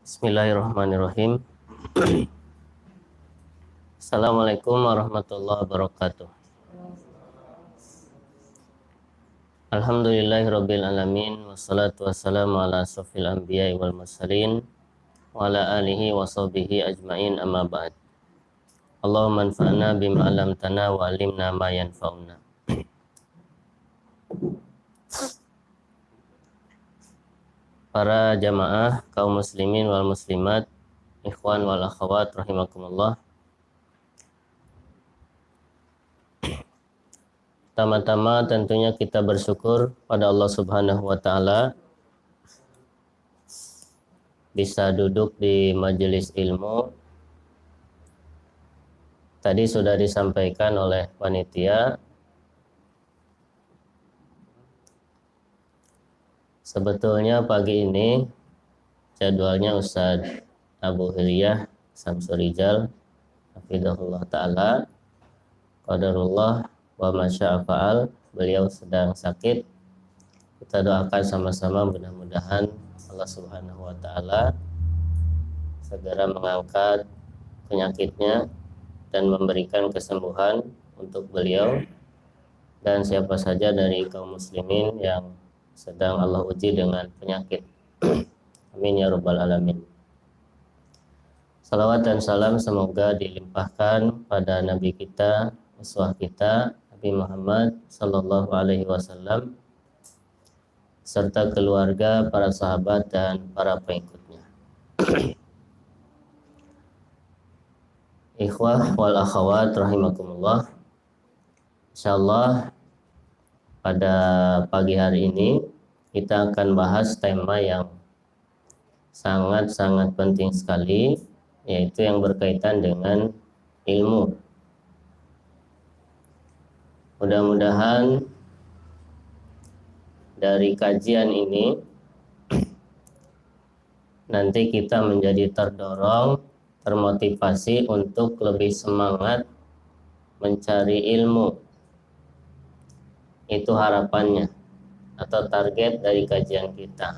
Bismillahirrahmanirrahim. Assalamualaikum warahmatullahi wabarakatuh. Alhamdulillahirabbil alamin wassalatu wassalamu ala asrofil anbiya'i wal mursalin wa ala alihi wa sahbihi ajmain amma ba'd. Allahumma anfa'na bima 'allamtana wa 'allimna ma yanfa'una. Para jamaah kaum muslimin wal muslimat, ikhwan wal akhwat rahimakumullah. Pertama-tama tentunya kita bersyukur pada Allah Subhanahu wa taala bisa duduk di majelis ilmu. Tadi sudah disampaikan oleh panitia, sebetulnya pagi ini jadwalnya Ustadz Abu Hilyah Samsurijal hafizahullah ta'ala qadarullah wa masya'afa'al, beliau sedang sakit. Kita doakan sama-sama mudah-mudahan Allah Subhanahu wa ta'ala segera mengangkat penyakitnya dan memberikan kesembuhan untuk beliau dan siapa saja dari kaum muslimin yang sedang Allah uji dengan penyakit. Amin ya rabbal alamin. Salawat dan salam semoga dilimpahkan pada Nabi kita, uswah kita, Nabi Muhammad sallallahu alaihi wasallam, serta keluarga, para sahabat dan para pengikutnya. Ikhwah wal akhwat rahimakumullah. Insyaallah pada pagi hari ini kita akan bahas tema yang sangat-sangat penting sekali, yaitu yang berkaitan dengan ilmu. Mudah-mudahan dari kajian ini nanti kita menjadi terdorong, termotivasi untuk lebih semangat mencari ilmu. Itu harapannya atau target dari kajian kita.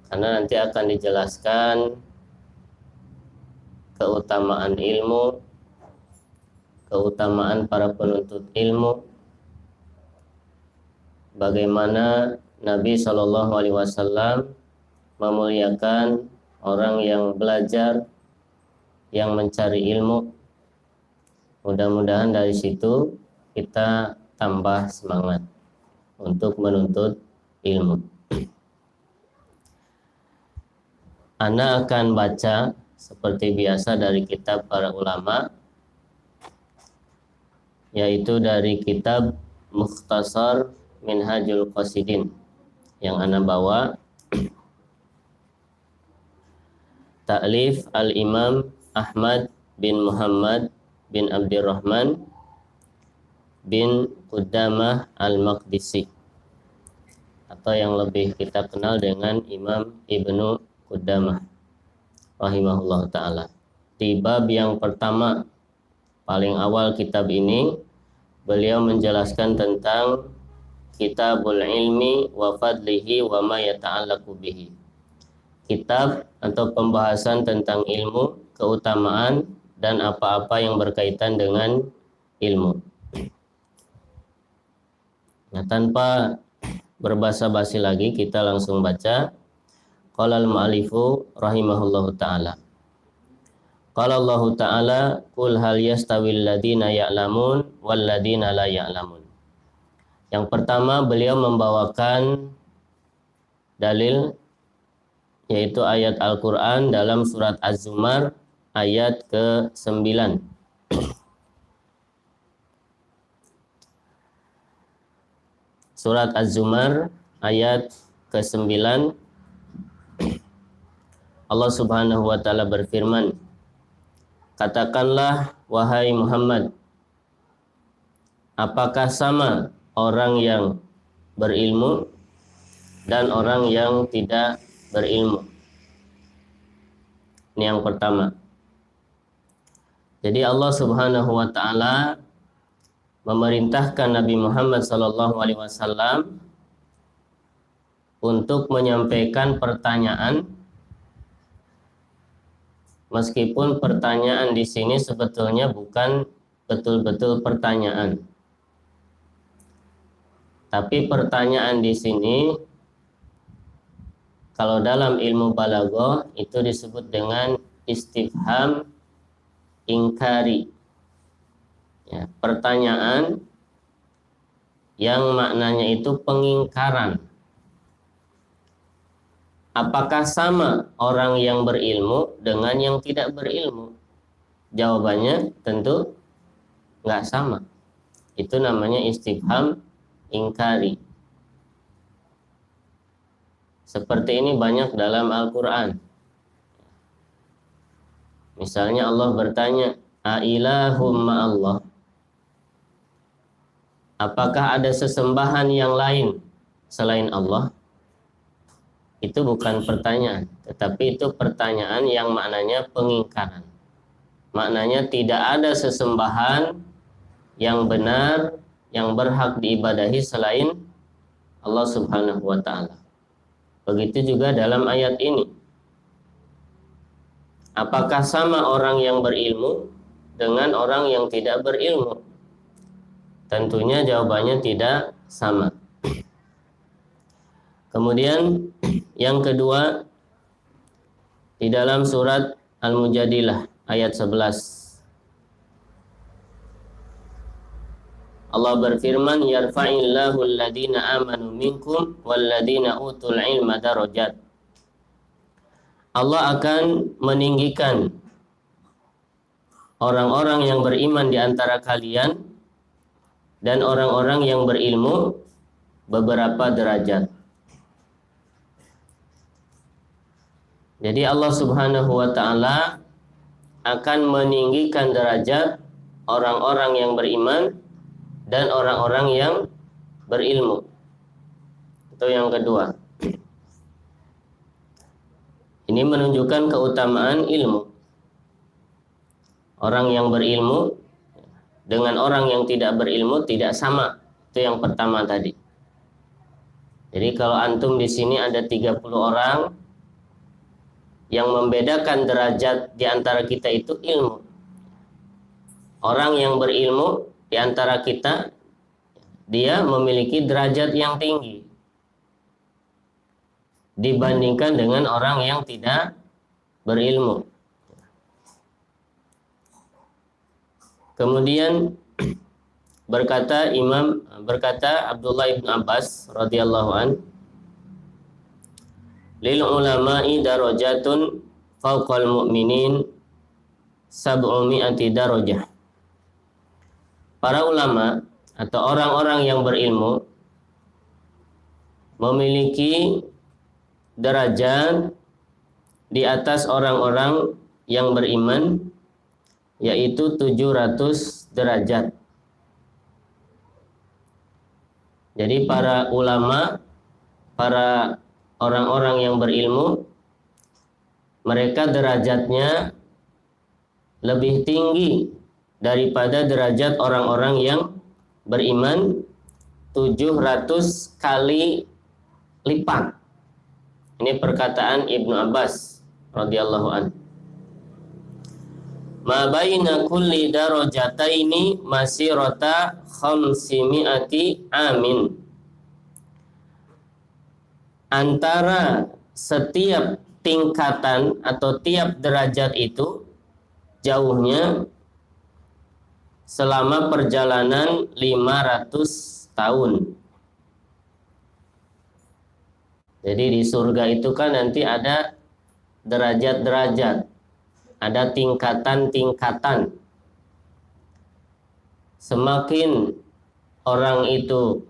Karena nanti akan dijelaskan keutamaan ilmu, keutamaan para penuntut ilmu, bagaimana Nabi SAW memuliakan orang yang belajar, yang mencari ilmu. Mudah-mudahan dari situ kita tambah semangat untuk menuntut ilmu. Ana akan baca seperti biasa dari kitab para ulama, yaitu dari kitab Mukhtasar Minhajul Qasidin yang ana bawa, ta'lif al-Imam Ahmad bin Muhammad bin Abdurrahman bin Qudamah al-Maqdisi, atau yang lebih kita kenal dengan Imam Ibnu Qudamah rahimahullah ta'ala. Di bab yang pertama, paling awal kitab ini, beliau menjelaskan tentang kitabul ilmi wa fadlihi wa ma yata'allaqu bihi. Kitab atau pembahasan tentang ilmu, keutamaan dan apa-apa yang berkaitan dengan ilmu. Nah, tanpa berbasa-basi lagi, kita langsung baca. Qala al-mu'allifu rahimahullahu ta'ala. Qala Allah ta'ala, qul hal yastawil ladina ya'lamun wal ladina la ya'lamun. Yang pertama, beliau membawakan dalil, yaitu ayat Al-Quran dalam surat Az-Zumar ayat ke-9. Surat Az-Zumar ayat ke-9, Allah Subhanahu wa ta'ala berfirman, katakanlah wahai Muhammad, apakah sama orang yang berilmu dan orang yang tidak berilmu? Ini yang pertama. Jadi Allah Subhanahu wa ta'ala memerintahkan Nabi Muhammad SAW untuk menyampaikan pertanyaan Meskipun pertanyaan di sini sebetulnya bukan betul-betul pertanyaan. Tapi pertanyaan di sini kalau dalam ilmu balaghah itu disebut dengan istifham ingkari. Ya, pertanyaan yang maknanya itu pengingkaran. Apakah sama orang yang berilmu dengan yang tidak berilmu? Jawabannya tentu nggak sama. Itu namanya istifham ingkari. Seperti ini banyak dalam Al-Quran. Misalnya Allah bertanya, "Ailahum ma'allah?" Apakah ada sesembahan yang lain selain Allah? Itu bukan pertanyaan, tetapi itu pertanyaan yang maknanya pengingkaran. Maknanya tidak ada sesembahan yang benar, yang berhak diibadahi selain Allah Subhanahu wa Ta'ala. Begitu juga dalam ayat ini. Apakah sama orang yang berilmu dengan orang yang tidak berilmu? Tentunya jawabannya tidak sama. Kemudian yang kedua, di dalam surat Al-Mujadilah ayat 11. Allah berfirman, "Yarfa'illahu alladhina amanu minkum walladhina utul ilma darajat." Allah akan meninggikan orang-orang yang beriman di antara kalian dan orang-orang yang berilmu beberapa derajat. Jadi Allah Subhanahu wa Ta'ala akan meninggikan derajat orang-orang yang beriman dan orang-orang yang berilmu. Itu yang kedua. Ini menunjukkan keutamaan ilmu. Orang yang berilmu dengan orang yang tidak berilmu tidak sama. Itu yang pertama tadi. Jadi kalau antum di sini ada 30 orang, yang membedakan derajat di antara kita itu ilmu. Orang yang berilmu di antara kita, dia memiliki derajat yang tinggi dibandingkan dengan orang yang tidak berilmu. Kemudian berkata Abdullah ibn Abbas radhiyallahu an, "Lil ulama'i darajatun fawqal mu'minin sab'umi'ati darajah." Para ulama atau orang-orang yang berilmu memiliki derajat di atas orang-orang yang beriman, yaitu 700 derajat. Jadi para ulama, para orang-orang yang berilmu, mereka derajatnya lebih tinggi daripada derajat orang-orang yang beriman 700 kali lipat. Ini perkataan Ibnu Abbas radhiyallahu anhu. Ma baina kulli darajataini masirata 500 amin. Antara setiap tingkatan atau tiap derajat itu jauhnya selama perjalanan 500 tahun. Jadi di surga itu kan nanti ada derajat-derajat, ada tingkatan-tingkatan. Semakin orang itu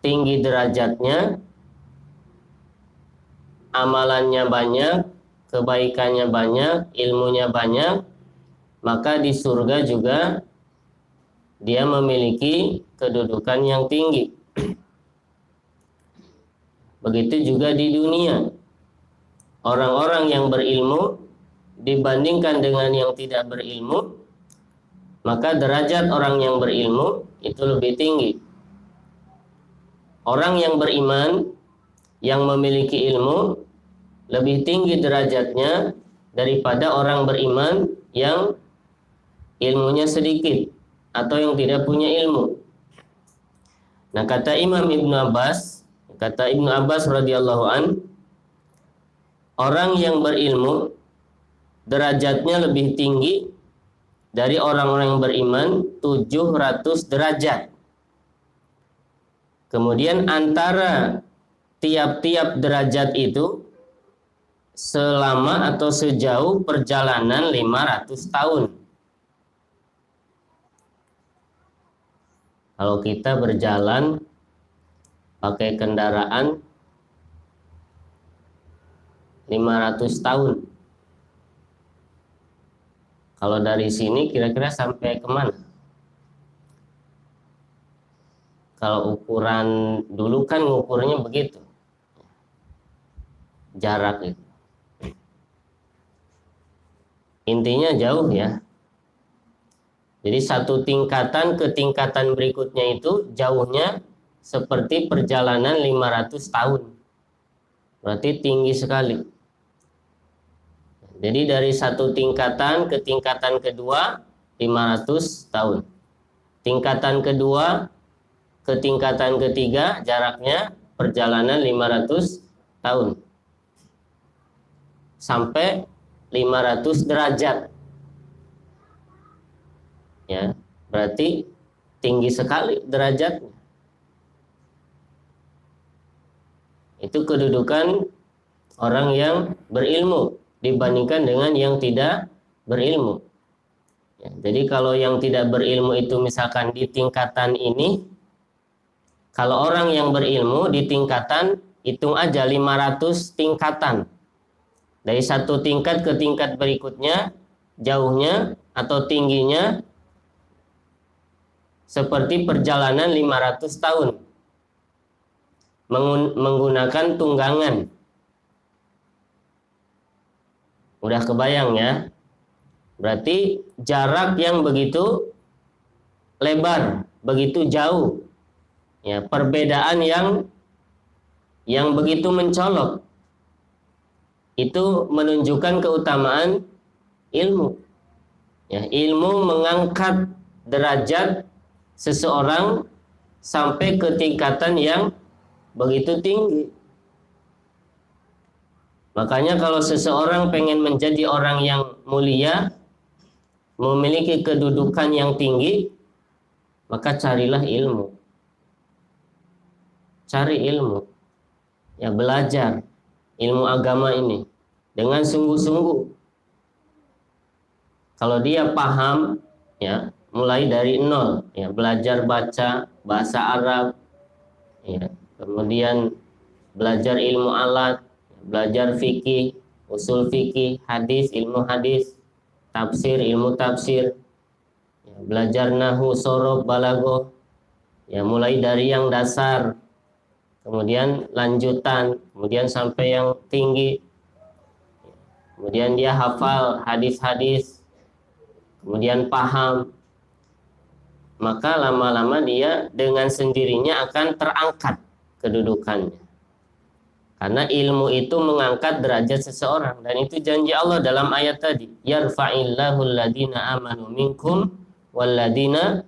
tinggi derajatnya, amalannya banyak, kebaikannya banyak, ilmunya banyak, maka di surga juga dia memiliki kedudukan yang tinggi. Begitu juga di dunia. Orang-orang yang berilmu dibandingkan dengan yang tidak berilmu, maka derajat orang yang berilmu itu lebih tinggi. Orang yang beriman, yang memiliki ilmu, lebih tinggi derajatnya daripada orang beriman yang ilmunya sedikit atau yang tidak punya ilmu. Nah, kata Ibnu Abbas radhiyallahu an, orang yang berilmu derajatnya lebih tinggi dari orang-orang yang beriman 700 derajat. Kemudian antara tiap-tiap derajat itu selama atau sejauh perjalanan 500 tahun. Kalau kita berjalan pakai kendaraan 500 tahun. Kalau dari sini kira-kira sampai kemana? Kalau ukuran dulu kan ngukurnya begitu. Jarak itu. Intinya jauh ya. Jadi satu tingkatan ke tingkatan berikutnya itu jauhnya seperti perjalanan 500 tahun. Berarti tinggi sekali. Jadi dari satu tingkatan ke tingkatan kedua 500 tahun. Tingkatan kedua ke tingkatan ketiga jaraknya perjalanan 500 tahun. Sampai 500 derajat. Ya, berarti tinggi sekali derajatnya. Itu kedudukan orang yang berilmu dibandingkan dengan yang tidak berilmu. Ya, jadi kalau yang tidak berilmu itu misalkan di tingkatan ini, kalau orang yang berilmu di tingkatan, hitung aja 500 tingkatan. Dari satu tingkat ke tingkat berikutnya, jauhnya atau tingginya seperti perjalanan 500 tahun. Menggunakan tunggangan. Udah kebayang ya? Berarti jarak yang begitu lebar, begitu jauh. Ya, perbedaan yang begitu mencolok. Itu menunjukkan keutamaan ilmu. Ya, ilmu mengangkat derajat seseorang sampai ke tingkatan yang begitu tinggi. Makanya kalau seseorang pengen menjadi orang yang mulia, memiliki kedudukan yang tinggi, maka carilah ilmu. Cari ilmu. Ya, belajar ilmu agama ini dengan sungguh-sungguh. Kalau dia paham, ya, mulai dari nol, ya, belajar baca bahasa Arab, ya, kemudian belajar ilmu alat, belajar fikih, usul fikih, hadis, ilmu hadis, tafsir, ilmu tafsir, ya, belajar nahwu, sorof, balaghah, ya, mulai dari yang dasar, kemudian lanjutan, kemudian sampai yang tinggi, kemudian dia hafal hadis-hadis, kemudian paham, maka lama-lama dia dengan sendirinya akan terangkat kedudukannya. Karena ilmu itu mengangkat derajat seseorang, dan itu janji Allah dalam ayat tadi, yarfa'illahu alladhina amanu minkum walladhina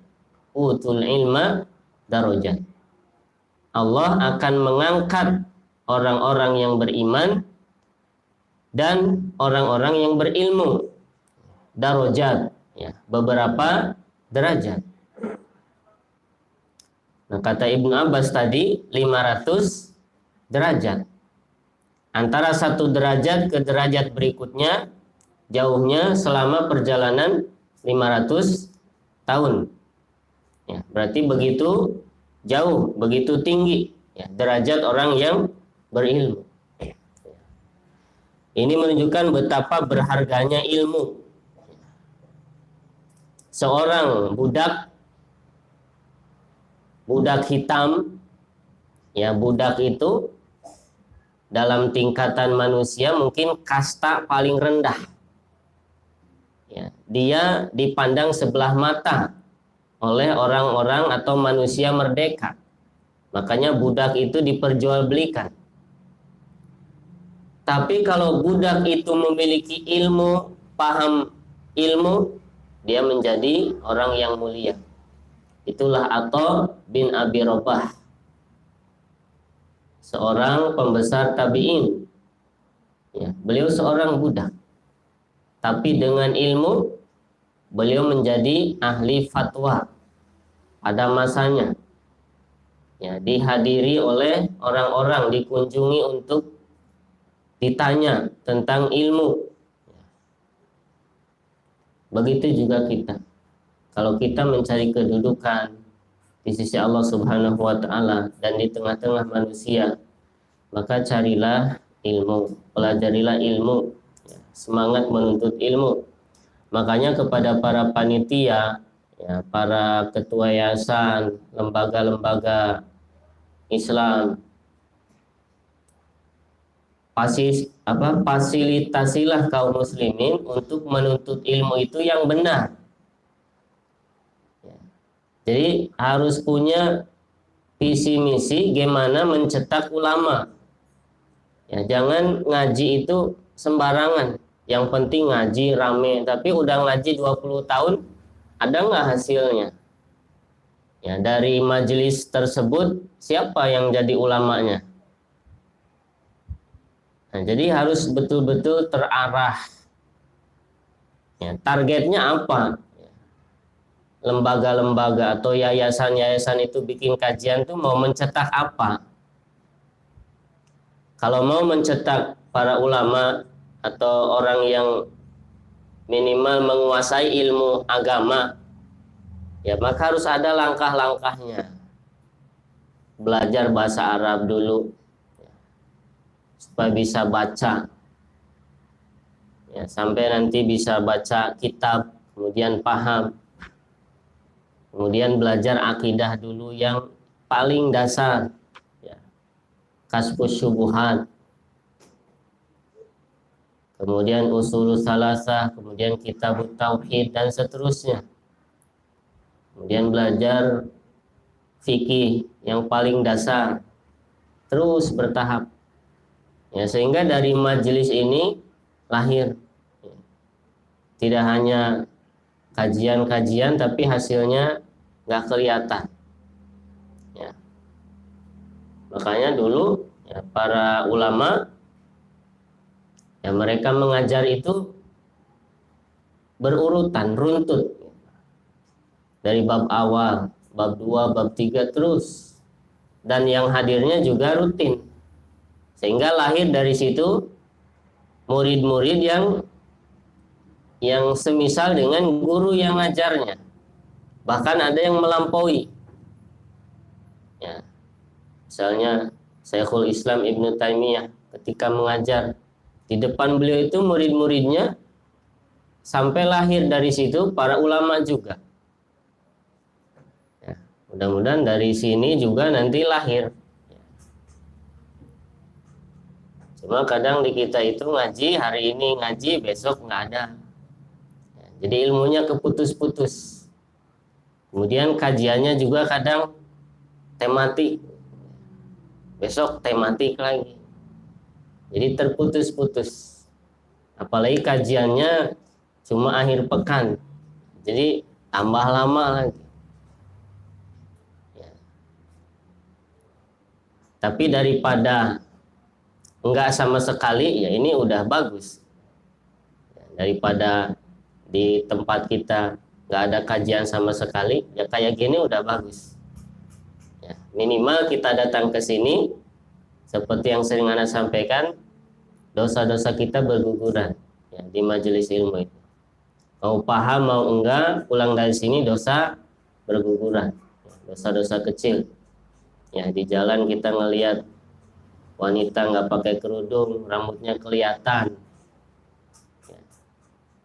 utul ilma darajat. Allah akan mengangkat orang-orang yang beriman dan orang-orang yang berilmu, darajat, ya, beberapa derajat. Nah, kata Ibnu Abbas tadi 500 derajat. Antara satu derajat ke derajat berikutnya jauhnya selama perjalanan 500 tahun. Ya, berarti begitu jauh, begitu tinggi, ya, derajat orang yang berilmu. Ini menunjukkan betapa berharganya ilmu. Seorang budak hitam, ya, budak itu dalam tingkatan manusia mungkin kasta paling rendah. Ya, dia dipandang sebelah mata oleh orang-orang atau manusia merdeka. Makanya budak itu diperjualbelikan. Tapi kalau budak itu memiliki ilmu, paham ilmu, dia menjadi orang yang mulia. Itulah Atha bin Abi Rabah, seorang pembesar tabi'in. Ya, beliau seorang budak, tapi dengan ilmu beliau menjadi ahli fatwa pada masanya. Ya, dihadiri oleh orang-orang, dikunjungi untuk ditanya tentang ilmu. Begitu juga kita. Kalau kita mencari kedudukan di sisi Allah Subhanahu wa taala dan di tengah-tengah manusia, maka carilah ilmu, pelajarilah ilmu, ya, semangat menuntut ilmu. Makanya kepada para panitia, ya, para ketua yayasan, lembaga-lembaga Islam, fasilitasilah kaum muslimin untuk menuntut ilmu itu yang benar. Ya. Jadi harus punya visi misi gimana mencetak ulama. Ya, jangan ngaji itu sembarangan. Yang penting ngaji rame, tapi udah ngaji 20 tahun, ada nggak hasilnya? Ya, dari majelis tersebut siapa yang jadi ulamanya? Nah, jadi harus betul-betul terarah. Ya, targetnya apa? Ya, lembaga-lembaga atau yayasan-yayasan itu bikin kajian tuh mau mencetak apa? Kalau mau mencetak para ulama atau orang yang minimal menguasai ilmu agama, ya maka harus ada langkah-langkahnya. Belajar bahasa Arab dulu, ya, supaya bisa baca, ya, sampai nanti bisa baca kitab, kemudian paham, kemudian belajar akidah dulu yang paling dasar, ya, Kasyfus Syubuhat, kemudian Ushulus Salasah, kemudian Kitabut Tauhid, dan seterusnya. Kemudian belajar fikih yang paling dasar, terus bertahap. Ya, sehingga dari majelis ini lahir, ya, tidak hanya kajian-kajian tapi hasilnya nggak kelihatan. Ya. Makanya dulu, ya, para ulama, ya, mereka mengajar itu berurutan, runtut. Dari bab awal, bab 2, bab 3 terus. Dan yang hadirnya juga rutin. Sehingga lahir dari situ murid-murid yang semisal dengan guru yang ngajarnya. Bahkan ada yang melampaui. Ya. Misalnya Syekhul Islam Ibnu Taimiyah ketika mengajar, di depan beliau itu murid-muridnya, sampai lahir dari situ para ulama juga. Mudah-mudahan dari sini juga nanti lahir. Cuma kadang di kita itu ngaji, hari ini ngaji, besok nggak ada. Jadi ilmunya keputus-putus. Kemudian kajiannya juga kadang tematik. Besok tematik lagi. Jadi terputus-putus. Apalagi kajiannya cuma akhir pekan. Jadi tambah lama lagi. Tapi daripada enggak sama sekali, ya ini udah bagus. Daripada di tempat kita nggak ada kajian sama sekali, ya kayak gini udah bagus. Ya, minimal kita datang ke sini, seperti yang sering Anda sampaikan, dosa-dosa kita berguguran, ya, di majelis ilmu itu. Mau paham mau enggak, pulang dari sini dosa berguguran, dosa-dosa kecil. Ya, di jalan kita ngelihat wanita nggak pakai kerudung, rambutnya kelihatan. Ya.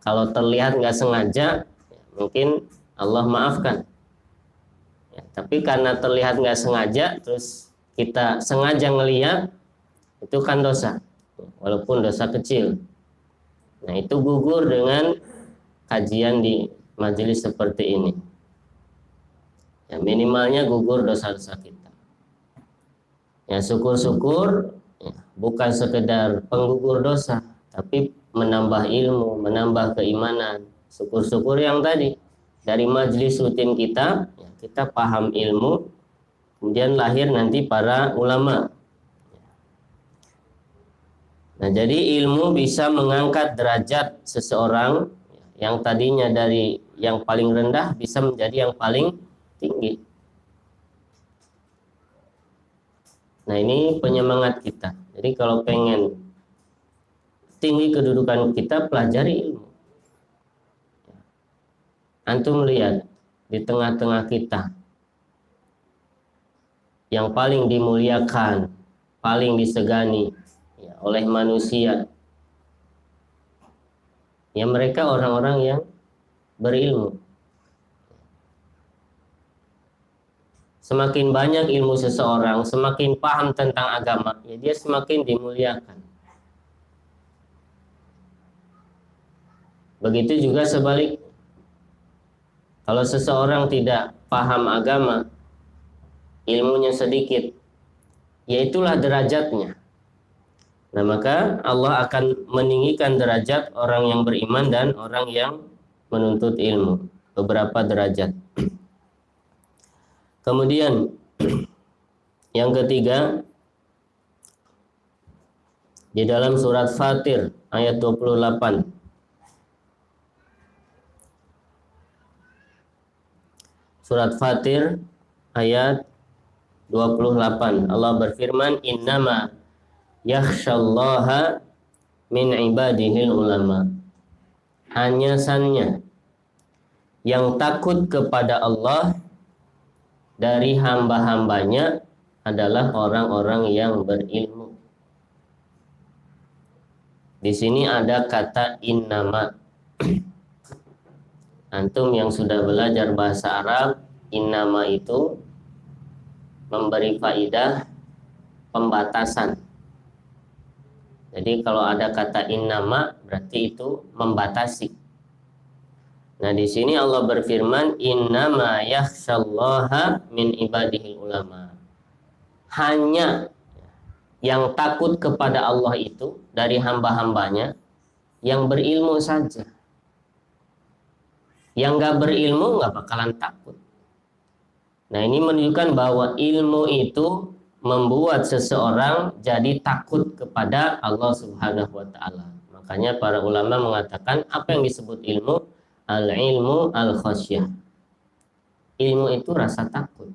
Kalau terlihat nggak sengaja, ya, mungkin Allah maafkan. Ya, tapi karena terlihat nggak sengaja, terus kita sengaja ngelihat, itu kan dosa, walaupun dosa kecil. Nah, itu gugur dengan kajian di majelis seperti ini. Ya, minimalnya gugur dosa-dosa kita. Ya, syukur-syukur, ya, bukan sekedar penggugur dosa, tapi menambah ilmu, menambah keimanan. Syukur-syukur yang tadi dari majelis rutin kita, ya, kita paham ilmu, kemudian lahir nanti para ulama. Nah, jadi ilmu bisa mengangkat derajat seseorang yang tadinya dari yang paling rendah bisa menjadi yang paling tinggi. Nah, ini penyemangat kita. Jadi kalau pengen tinggi kedudukan kita, pelajari ilmu. Antum lihat di tengah-tengah kita yang paling dimuliakan, paling disegani ya, oleh manusia, ya mereka orang-orang yang berilmu. Semakin banyak ilmu seseorang, semakin paham tentang agama, ya dia semakin dimuliakan. Begitu juga sebaliknya. Kalau seseorang tidak paham agama, ilmunya sedikit, ya itulah derajatnya. Nah, maka Allah akan meninggikan derajat orang yang beriman dan orang yang menuntut ilmu, beberapa derajat. Kemudian yang ketiga, di dalam surat Fatir ayat 28. Surat Fatir ayat 28. Allah berfirman, "Innama yakhsyallaha min ibadihil ulama." Hanya sannya yang takut kepada Allah dari hamba-hambanya adalah orang-orang yang berilmu. Di sini ada kata innama. Antum yang sudah belajar bahasa Arab, innama itu memberi faidah pembatasan. Jadi kalau ada kata innama berarti itu membatasi. Nah, di sini Allah berfirman, innama yakhsyallaha min ibadihil ulama. Hanya yang takut kepada Allah itu dari hamba-hambanya yang berilmu saja. Yang gak berilmu gak bakalan takut. Nah, ini menunjukkan bahwa ilmu itu membuat seseorang jadi takut kepada Allah Subhanahu wa ta'ala. Makanya para ulama mengatakan apa yang disebut ilmu? Al-ilmu al-khasyah. Ilmu itu rasa takut.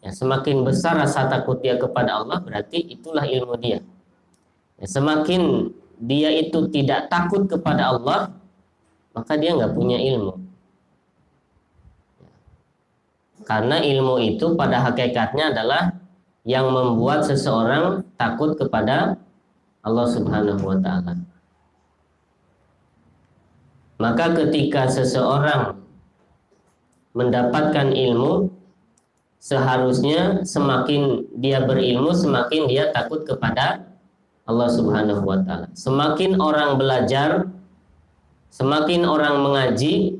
Ya, semakin besar rasa takut dia kepada Allah, berarti itulah ilmu dia. Ya, semakin dia itu tidak takut kepada Allah, maka dia nggak punya ilmu. Karena ilmu itu pada hakikatnya adalah yang membuat seseorang takut kepada Allah Subhanahu wa ta'ala. Maka ketika seseorang mendapatkan ilmu, seharusnya semakin dia berilmu, semakin dia takut kepada Allah Subhanahu wa ta'ala. Semakin orang belajar, semakin orang mengaji,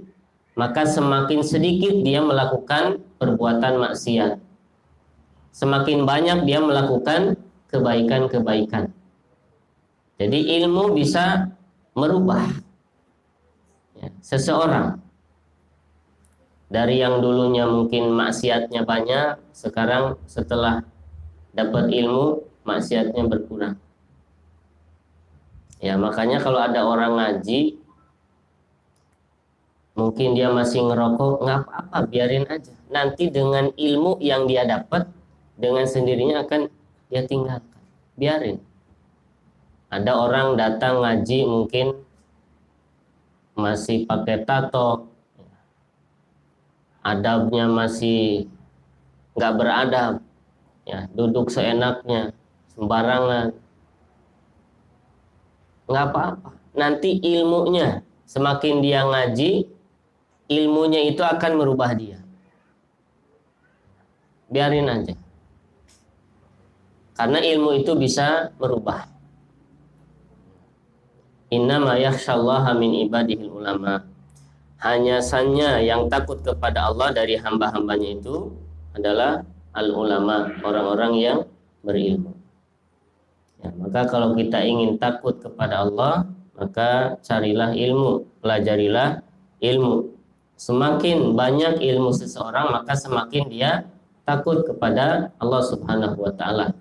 maka semakin sedikit dia melakukan perbuatan maksiat. Semakin banyak dia melakukan kebaikan-kebaikan. Jadi ilmu bisa merubah ya, seseorang. Dari yang dulunya mungkin maksiatnya banyak, sekarang setelah dapat ilmu, maksiatnya berkurang. Ya, makanya kalau ada orang ngaji, mungkin dia masih ngerokok, nggak apa-apa, biarin aja. Nanti dengan ilmu yang dia dapat, dengan sendirinya akan dia tinggalkan. Biarin. Ada orang datang ngaji mungkin masih pakai tato, adabnya masih nggak beradab, ya duduk seenaknya, sembarangan. Nggak apa-apa. Nanti ilmunya, semakin dia ngaji, ilmunya itu akan merubah dia. Biarin aja. Karena ilmu itu bisa merubah. Innama yakhsyallaha min ibadihil ulama. Hanya saja yang takut kepada Allah dari hamba-hambanya itu adalah al-ulama, orang-orang yang berilmu. Ya, maka kalau kita ingin takut kepada Allah, maka carilah ilmu, pelajarilah ilmu. Semakin banyak ilmu seseorang, maka semakin dia takut kepada Allah Subhanahu wa taala.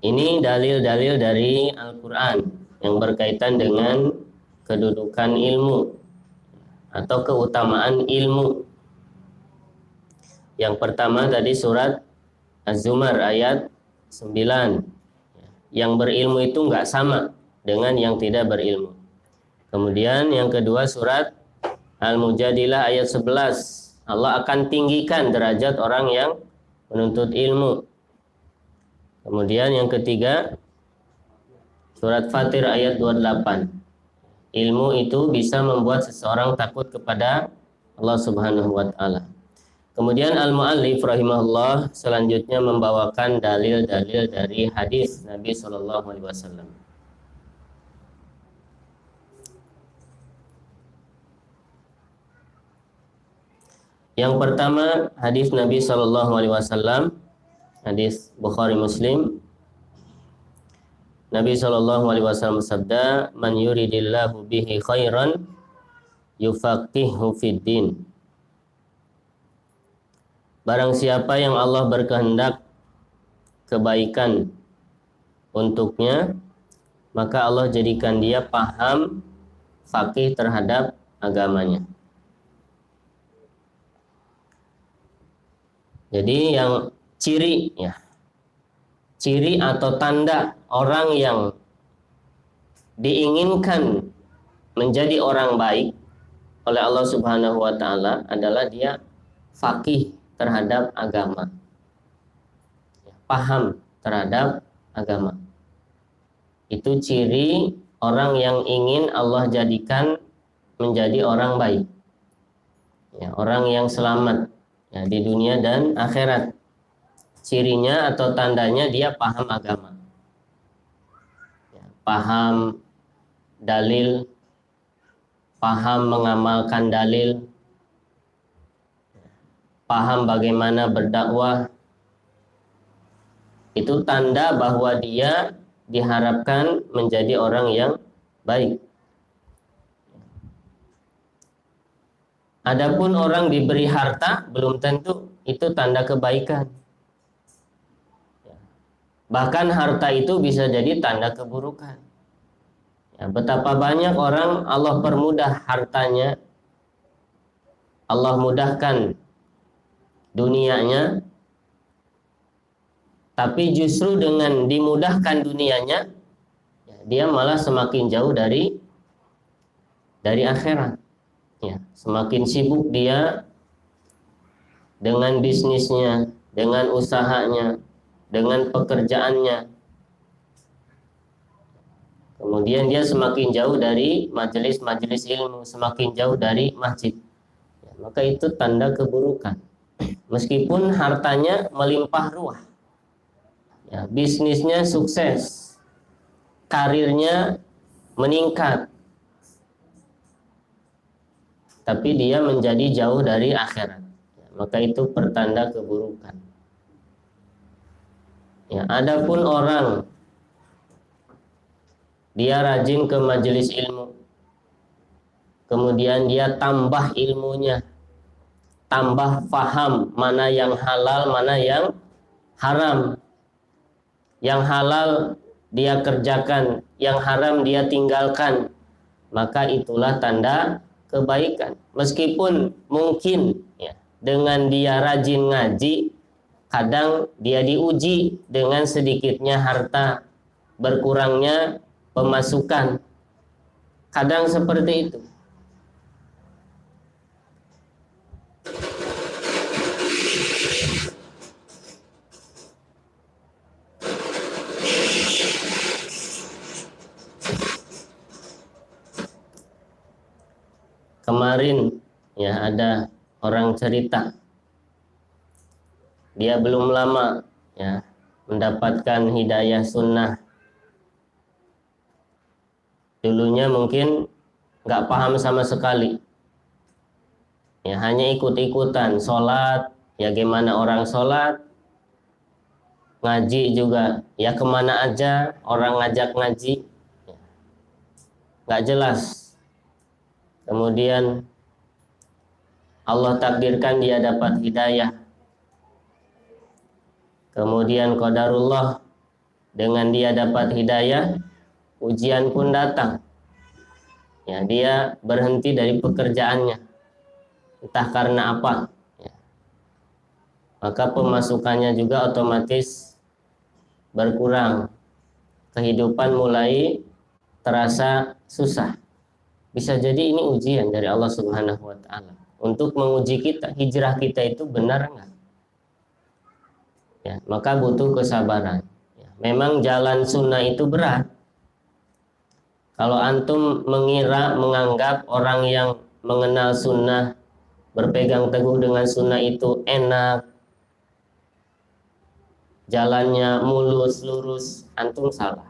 Ini dalil-dalil dari Al-Qur'an yang berkaitan dengan kedudukan ilmu atau keutamaan ilmu. Yang pertama tadi surat Az-Zumar ayat 9. Yang berilmu itu nggak sama dengan yang tidak berilmu. Kemudian yang kedua surat Al-Mujadilah ayat 11. Allah akan tinggikan derajat orang yang menuntut ilmu. Kemudian yang ketiga surat Fatir ayat 28. Ilmu itu bisa membuat seseorang takut kepada Allah Subhanahu wa taala. Kemudian al-muallif rahimahullah selanjutnya membawakan dalil-dalil dari hadis Nabi sallallahu alaihi wasallam. Yang pertama hadis Nabi sallallahu alaihi wasallam, hadis Bukhari Muslim. Nabi sallallahu alaihi wasallam bersabda, "Man yuridillahu bihi khairan yufaqihu fid din." Barang siapa yang Allah berkehendak kebaikan untuknya, maka Allah jadikan dia paham, faqih terhadap agamanya. Jadi yang ciri atau tanda orang yang diinginkan menjadi orang baik oleh Allah Subhanahu wa taala adalah dia faqih terhadap agama, paham terhadap agama. Itu ciri orang yang ingin Allah jadikan menjadi orang baik, orang yang selamat di dunia dan akhirat. Cirinya atau tandanya dia paham agama, paham dalil, paham mengamalkan dalil, paham bagaimana berdakwah. Itu tanda bahwa dia diharapkan menjadi orang yang baik. Adapun orang diberi harta belum tentu itu tanda kebaikan. Bahkan harta itu bisa jadi tanda keburukan. Betapa banyak orang Allah permudah hartanya, Allah mudahkan dunianya, tapi justru dengan dimudahkan dunianya, dia malah semakin jauh dari akhirat. Semakin sibuk dia dengan bisnisnya, dengan usahanya, dengan pekerjaannya. Kemudian dia semakin jauh dari majelis-majelis ilmu, semakin jauh dari masjid. Maka itu tanda keburukan. Meskipun hartanya melimpah ruah, bisnisnya sukses, karirnya meningkat, tapi dia menjadi jauh dari akhirat, maka itu pertanda keburukan. Adapun orang dia rajin ke majelis ilmu, kemudian dia tambah ilmunya, tambah faham mana yang halal, mana yang haram. Yang halal dia kerjakan, yang haram dia tinggalkan, maka itulah tanda kebaikan. Meskipun mungkin dengan dia rajin ngaji, kadang dia diuji dengan sedikitnya harta, berkurangnya pemasukan, kadang seperti itu. Kemarin ada orang cerita, dia belum lama mendapatkan hidayah sunnah. Dulunya mungkin nggak paham sama sekali, hanya ikut-ikutan sholat, gimana orang sholat, ngaji juga ya kemana aja orang ngajak ngaji, nggak jelas. Kemudian Allah takdirkan dia dapat hidayah, kemudian qadarullah, dengan dia dapat hidayah ujian pun datang, ya dia berhenti dari pekerjaannya entah karena apa, ya. Maka pemasukannya juga otomatis berkurang, kehidupan mulai terasa susah. Bisa jadi ini ujian dari Allah Subhanahu wa Ta'ala untuk menguji kita, hijrah kita itu benar enggak, ya. Maka butuh kesabaran, ya. Memang jalan sunnah itu berat. Kalau antum menganggap orang yang mengenal sunnah, berpegang teguh dengan sunnah itu enak, jalannya mulus lurus, antum salah.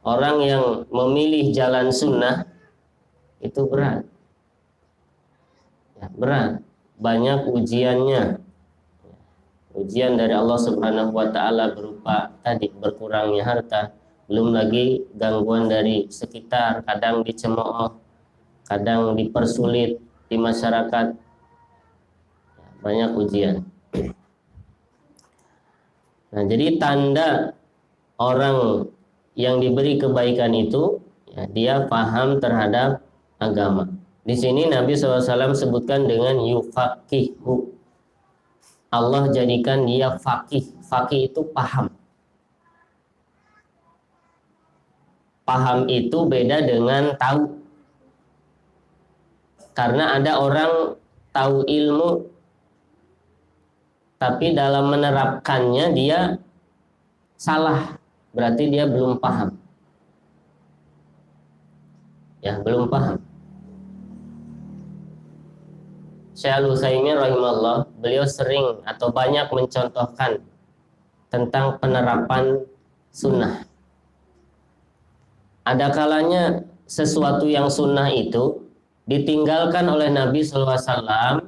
Orang yang memilih jalan sunnah itu berat, ya, berat, banyak ujiannya. Ujian dari Allah Subhanahu wa Ta'ala berupa tadi berkurangnya harta, belum lagi gangguan dari sekitar, kadang dicemooh, kadang dipersulit di masyarakat, ya, banyak ujian. Nah, jadi tanda orang yang diberi kebaikan itu, ya, dia paham terhadap agama. Di sini Nabi SAW sebutkan dengan yufaqihu. Allah jadikan dia faqih. Faqih itu paham. Paham itu beda dengan tahu. Karena ada orang tahu ilmu, tapi dalam menerapkannya dia salah. Berarti dia belum paham. Ya, belum paham. Syekh Al-Utsaimin rahimahullah, beliau sering atau banyak mencontohkan tentang penerapan sunnah. Ada kalanya sesuatu yang sunnah itu ditinggalkan oleh Nabi SAW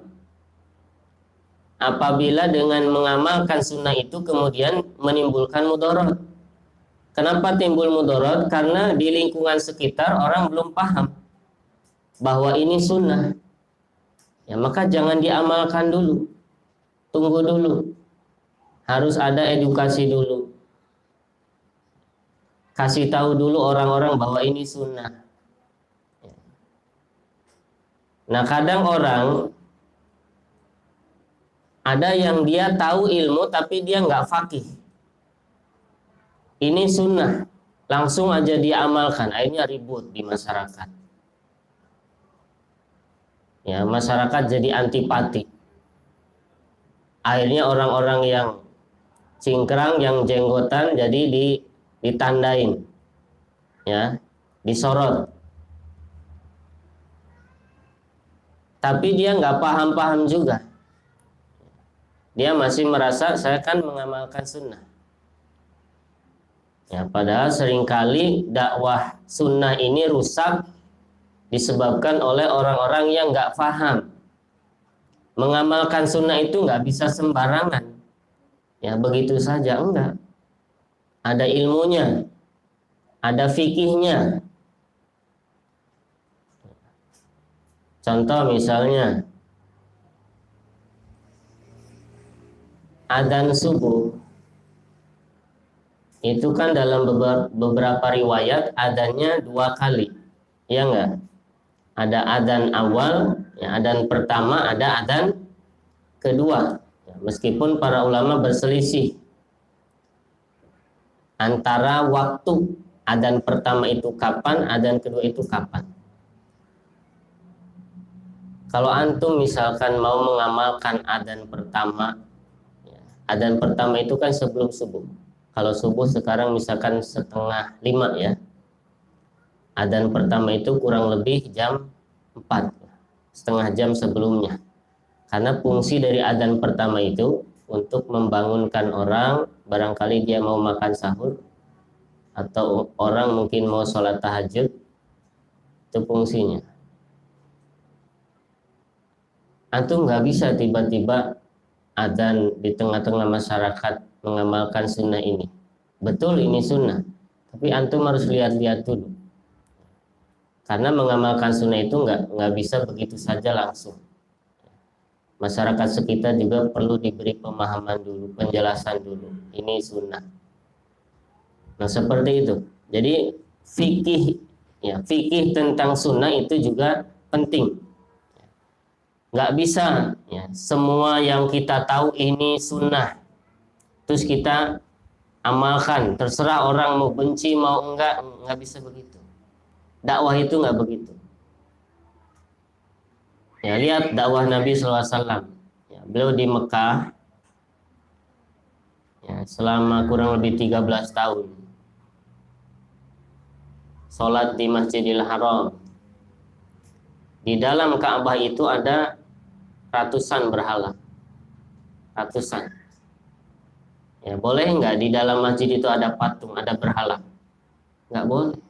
apabila dengan mengamalkan sunnah itu kemudian menimbulkan mudarat. Kenapa timbul mudarat? Karena di lingkungan sekitar orang belum paham bahwa ini sunnah. Ya, maka jangan diamalkan dulu. Tunggu dulu. Harus ada edukasi dulu. Kasih tahu dulu orang-orang bahwa ini sunnah. Nah, kadang orang ada yang dia tahu ilmu tapi dia nggak faqih. Ini sunnah, langsung aja diamalkan, akhirnya ribut di masyarakat. Ya, masyarakat jadi antipati. Akhirnya orang-orang yang cingkrang, yang jenggotan jadi ditandain, ya, disorot. Tapi dia nggak paham-paham juga. Dia masih merasa saya kan mengamalkan sunnah. Ya, padahal seringkali dakwah sunnah ini rusak disebabkan oleh orang-orang yang nggak paham. Mengamalkan sunnah itu nggak bisa sembarangan. Ya, begitu saja, enggak. Ada ilmunya, ada fikihnya. Contoh misalnya, adzan subuh itu kan dalam beberapa riwayat adzannya 2 kali, ya enggak? Ada adzan awal, ya, adzan pertama, ada adzan kedua. Ya, meskipun para ulama berselisih antara waktu adzan pertama itu kapan, adzan kedua itu kapan. Kalau antum misalkan mau mengamalkan adzan pertama, ya, adzan pertama itu kan sebelum subuh. Kalau subuh sekarang misalkan 4:30 ya. Adzan pertama itu kurang lebih jam 4, setengah jam sebelumnya. Karena fungsi dari adzan pertama itu untuk membangunkan orang, barangkali dia mau makan sahur, atau orang mungkin mau sholat tahajud, itu fungsinya. Antum nggak bisa tiba-tiba adzan di tengah-tengah masyarakat mengamalkan sunnah ini. Betul ini sunnah, tapi antum harus lihat-lihat dulu. Karena mengamalkan sunnah itu nggak bisa begitu saja langsung. Masyarakat sekitar juga perlu diberi pemahaman dulu, penjelasan dulu. Ini sunnah. Nah seperti itu. Jadi fikih tentang sunnah itu juga penting. Nggak bisa ya, semua yang kita tahu ini sunnah terus kita amalkan, terserah orang mau benci mau nggak bisa begitu. Dakwah itu nggak begitu. Ya lihat dakwah Nabi SAW. Ya, beliau di Mekah ya, selama kurang lebih 13 tahun. Sholat di Masjidil Haram. Di dalam Ka'bah itu ada ratusan berhala. Ratusan. Ya, boleh nggak di dalam masjid itu ada patung, ada berhala? Nggak boleh.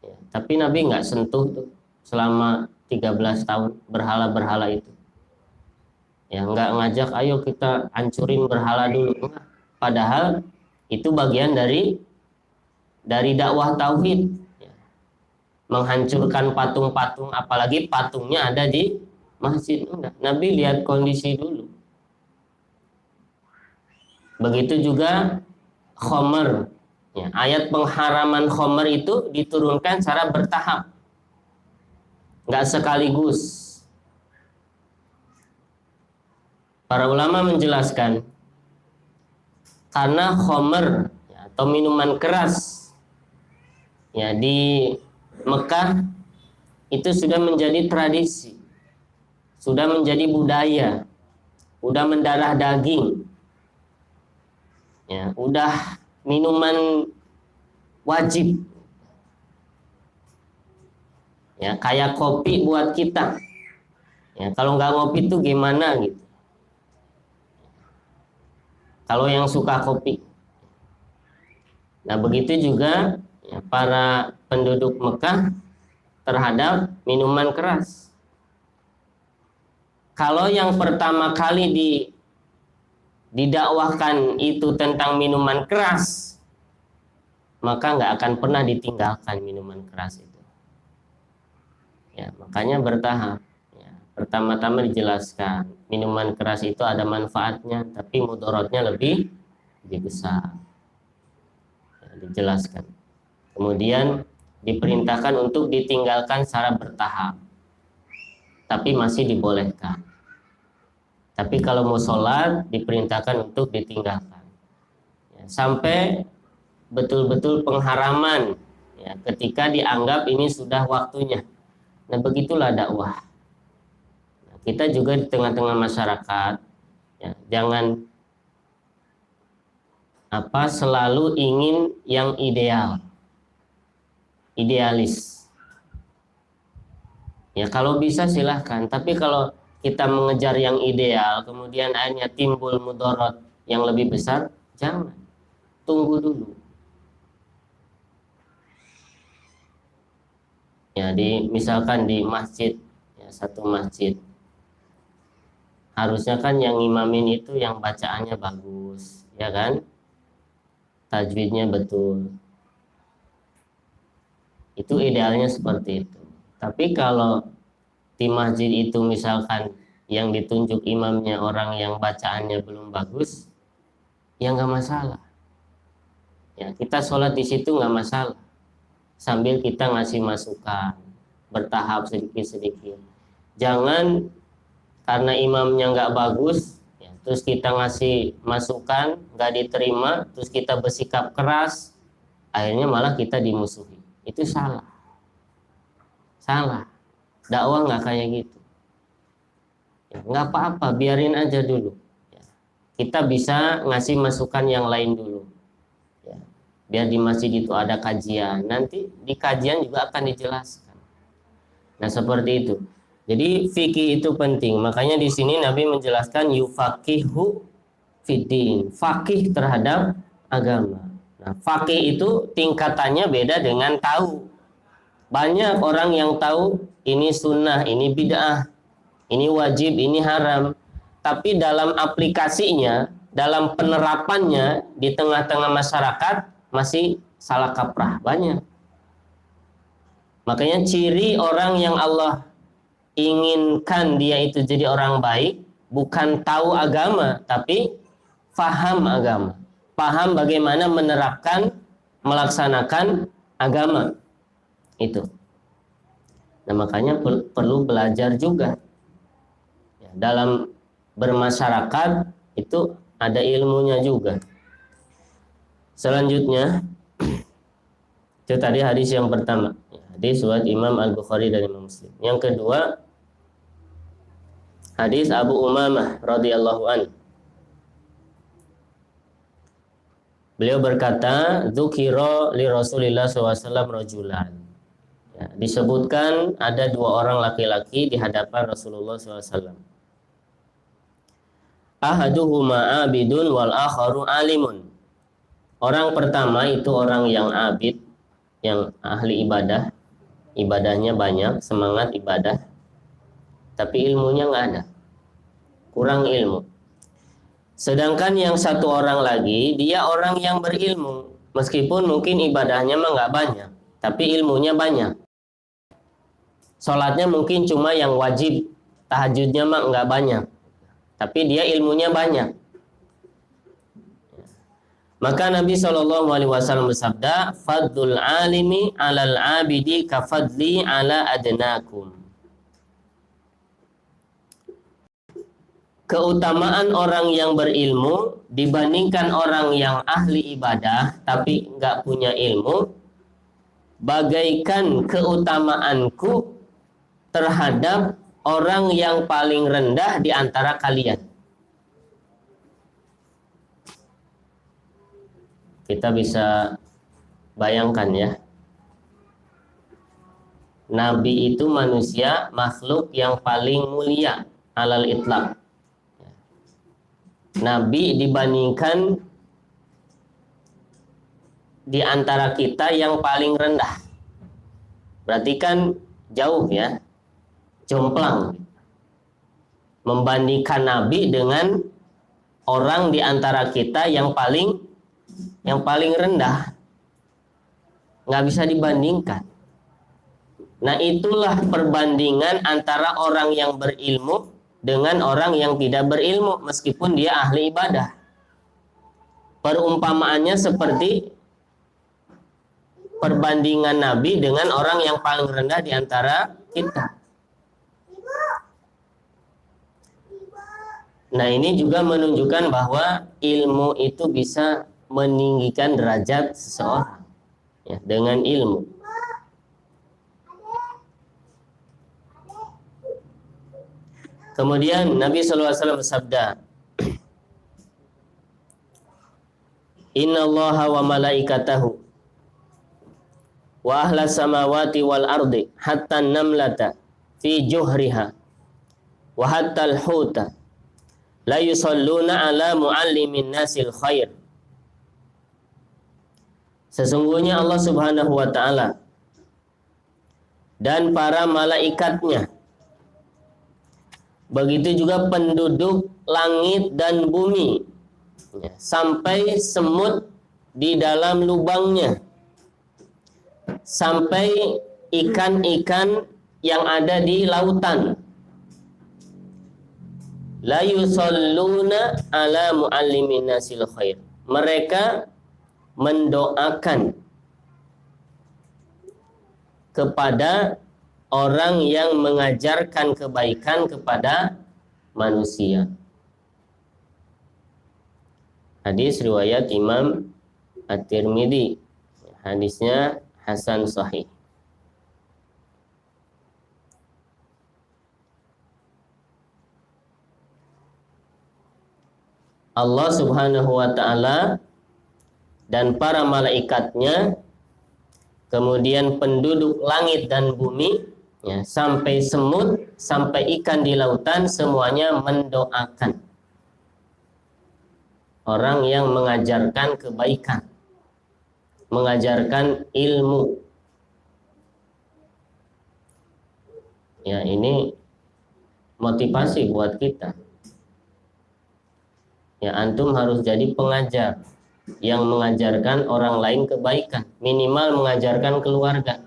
Ya, tapi Nabi nggak sentuh tuh selama 13 tahun berhala-berhala itu. Ya, nggak ngajak ayo kita hancurin berhala dulu. Enggak. Padahal itu bagian dari dakwah tauhid. Ya. Menghancurkan patung-patung, apalagi patungnya ada di masjid. Enggak. Nabi lihat kondisi dulu. Begitu juga khomer. Ya, ayat pengharaman khomer itu diturunkan secara bertahap, nggak sekaligus. Para ulama menjelaskan karena khomer ya, atau minuman keras ya di Mekah itu sudah menjadi tradisi, sudah menjadi budaya, udah mendarah daging. Ya, udah minuman wajib. Ya, kayak kopi buat kita. Ya, kalau nggak ngopi itu gimana gitu. Kalau yang suka kopi. Nah, begitu juga ya, para penduduk Mekah terhadap minuman keras. Kalau yang pertama kali didakwahkan itu tentang minuman keras, maka nggak akan pernah ditinggalkan minuman keras itu. Ya, makanya bertahap. Ya, pertama-tama dijelaskan minuman keras itu ada manfaatnya, tapi mudaratnya lebih besar. Ya, dijelaskan. Kemudian diperintahkan untuk ditinggalkan secara bertahap, tapi masih dibolehkan. Tapi kalau mau sholat diperintahkan untuk ditinggalkan ya, sampai betul-betul pengharaman ya, ketika dianggap ini sudah waktunya. Nah begitulah dakwah. Nah, kita juga di tengah-tengah masyarakat ya, jangan selalu ingin yang idealis. Ya kalau bisa silahkan, tapi kalau kita mengejar yang ideal, kemudian akhirnya timbul mudarat yang lebih besar, jangan. Tunggu dulu. Ya, misalkan di masjid, ya, satu masjid, harusnya kan yang imamin itu yang bacaannya bagus, ya kan? Tajwidnya betul. Itu idealnya seperti itu. Tapi kalau di masjid itu misalkan yang ditunjuk imamnya orang yang bacaannya belum bagus, ya nggak masalah. Ya kita sholat di situ nggak masalah, sambil kita ngasih masukan bertahap sedikit-sedikit. Jangan karena imamnya nggak bagus, ya, terus kita ngasih masukan nggak diterima, terus kita bersikap keras, akhirnya malah kita dimusuhi. Itu salah. Dakwah nggak kayak gitu. Ya, nggak apa-apa, biarin aja dulu. Ya, kita bisa ngasih masukan yang lain dulu. Ya, biar di masjid itu ada kajian. Nanti di kajian juga akan dijelaskan. Nah seperti itu. Jadi fikih itu penting. Makanya di sini Nabi menjelaskan yufaqihu fiddin, fakih terhadap agama. Nah, fakih itu tingkatannya beda dengan tahu. Banyak orang yang tahu ini sunnah, ini bid'ah, ini wajib, ini haram. Tapi dalam aplikasinya dalam penerapannya di tengah-tengah masyarakat masih salah kaprah banyak. Makanya ciri orang yang Allah inginkan dia itu jadi orang baik bukan tahu agama, tapi faham agama, paham bagaimana menerapkan, melaksanakan agama itu. Nah, makanya perlu belajar juga ya, dalam bermasyarakat itu ada ilmunya juga. Selanjutnya itu tadi hadis yang pertama, hadis riwayat Imam Al-Bukhari dan Imam Muslim. Yang kedua, hadis Abu Umamah radhiyallahu anhu. Beliau berkata, "Dzukira li Rasulillah SAW rajulan." Ya, disebutkan ada dua orang laki-laki di hadapan Rasulullah SAW. Ahaduhuma abidun wal akharu alimun. Orang pertama itu orang yang abid, yang ahli ibadah, ibadahnya banyak, semangat ibadah, tapi ilmunya nggak ada, kurang ilmu. Sedangkan yang satu orang lagi, dia orang yang berilmu, meskipun mungkin ibadahnya mah nggak banyak, tapi ilmunya banyak. Sholatnya mungkin cuma yang wajib, tahajudnya mah nggak banyak, tapi dia ilmunya banyak. Maka Nabi SAW bersabda, "Fadlul alimi alal abidi kafadli ala adnakum." Keutamaan orang yang berilmu dibandingkan orang yang ahli ibadah tapi nggak punya ilmu, bagaikan keutamaanku terhadap orang yang paling rendah di antara kalian. Kita bisa bayangkan ya, Nabi itu manusia, makhluk yang paling mulia alal itlaq. Nabi dibandingkan di antara kita yang paling rendah. Berarti kan jauh ya, jomplang. Membandingkan Nabi dengan orang di antara kita yang paling rendah. Nggak bisa dibandingkan. Nah, itulah perbandingan antara orang yang berilmu dengan orang yang tidak berilmu meskipun dia ahli ibadah. Perumpamaannya seperti perbandingan Nabi dengan orang yang paling rendah di antara kita. Nah, ini juga menunjukkan bahwa ilmu itu bisa meninggikan derajat seseorang ya, dengan ilmu. Kemudian Nabi SAW bersabda, "Inna Allaha wa malaikatahu wa ahla samawati wal ardi hatta namlata fi juhriha wa hatta al-huta la yusalluna ala muallimin nasil khair." Sesungguhnya Allah Subhanahu wa ta'ala dan para malaikatnya, begitu juga penduduk langit dan bumi, sampai semut di dalam lubangnya, sampai ikan-ikan yang ada di lautan, la yusalluna ala muallimin nasil khair. Mereka mendoakan kepada orang yang mengajarkan kebaikan kepada manusia. Hadis riwayat Imam At-Tirmidzi. Hadisnya hasan sahih. Allah Subhanahu wa ta'ala dan para malaikatnya, kemudian penduduk langit dan bumi, ya, sampai semut, sampai ikan di lautan, semuanya mendoakan orang yang mengajarkan kebaikan, mengajarkan ilmu. Ya, ini motivasi buat kita. Ya, antum harus jadi pengajar yang mengajarkan orang lain kebaikan, minimal mengajarkan keluarga.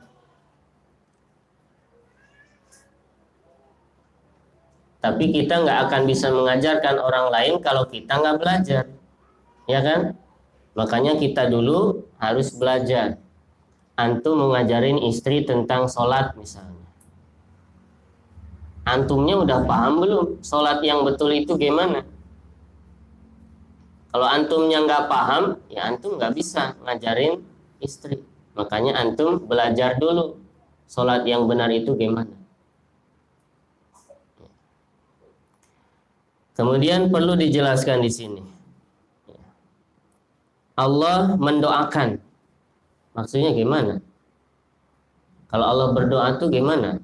Tapi kita nggak akan bisa mengajarkan orang lain kalau kita nggak belajar, ya kan? Makanya kita dulu harus belajar. Antum mengajarin istri tentang sholat misalnya. Antumnya udah paham belum sholat yang betul itu gimana? Kalau antumnya nggak paham, ya antum nggak bisa ngajarin istri. Makanya antum belajar dulu sholat yang benar itu gimana. Kemudian perlu dijelaskan di sini. Allah mendoakan. Maksudnya gimana? Kalau Allah berdoa tuh gimana?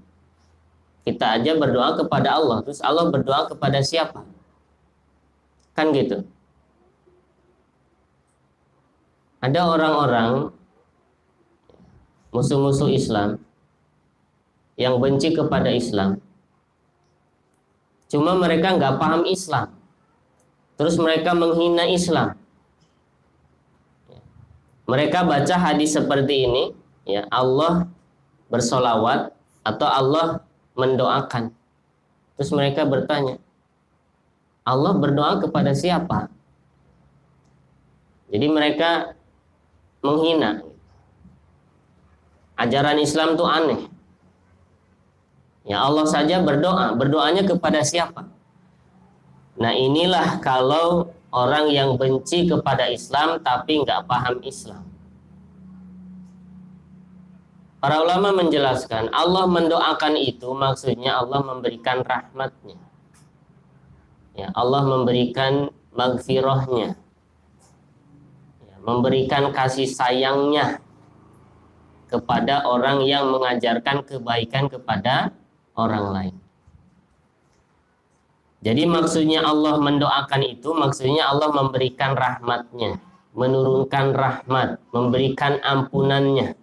Kita aja berdoa kepada Allah, terus Allah berdoa kepada siapa? Kan gitu. Ada orang-orang musuh-musuh Islam yang benci kepada Islam. Cuma mereka nggak paham Islam. Terus mereka menghina Islam. Mereka baca hadis seperti ini, ya, Allah bersolawat atau Allah mendoakan. Terus mereka bertanya, Allah berdoa kepada siapa? Jadi mereka menghina. Ajaran Islam itu aneh. Ya, Allah saja berdoa, berdoanya kepada siapa? Nah, inilah kalau orang yang benci kepada Islam tapi nggak paham Islam. Para ulama menjelaskan, Allah mendoakan itu maksudnya Allah memberikan rahmatnya. Ya, Allah memberikan maghfirahnya. Ya, memberikan kasih sayangnya kepada orang yang mengajarkan kebaikan kepada orang lain. Jadi maksudnya Allah mendoakan itu, maksudnya Allah memberikan rahmatnya, menurunkan rahmat, memberikan ampunannya.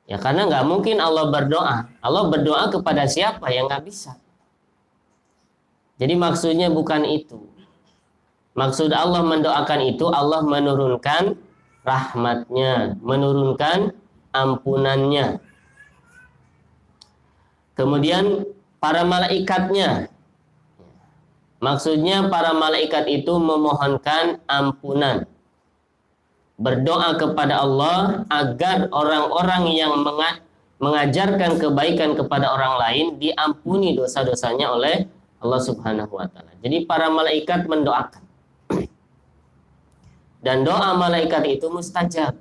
Ya, karena nggak mungkin Allah berdoa. Allah berdoa kepada siapa? Yang nggak bisa. Jadi maksudnya bukan itu. Maksud Allah mendoakan itu, Allah menurunkan rahmatnya, menurunkan ampunannya. Kemudian para malaikatnya. Maksudnya para malaikat itu memohonkan ampunan. Berdoa kepada Allah agar orang-orang yang mengajarkan kebaikan kepada orang lain diampuni dosa-dosanya oleh Allah Subhanahu wa taala. Jadi para malaikat mendoakan. Dan doa malaikat itu mustajab.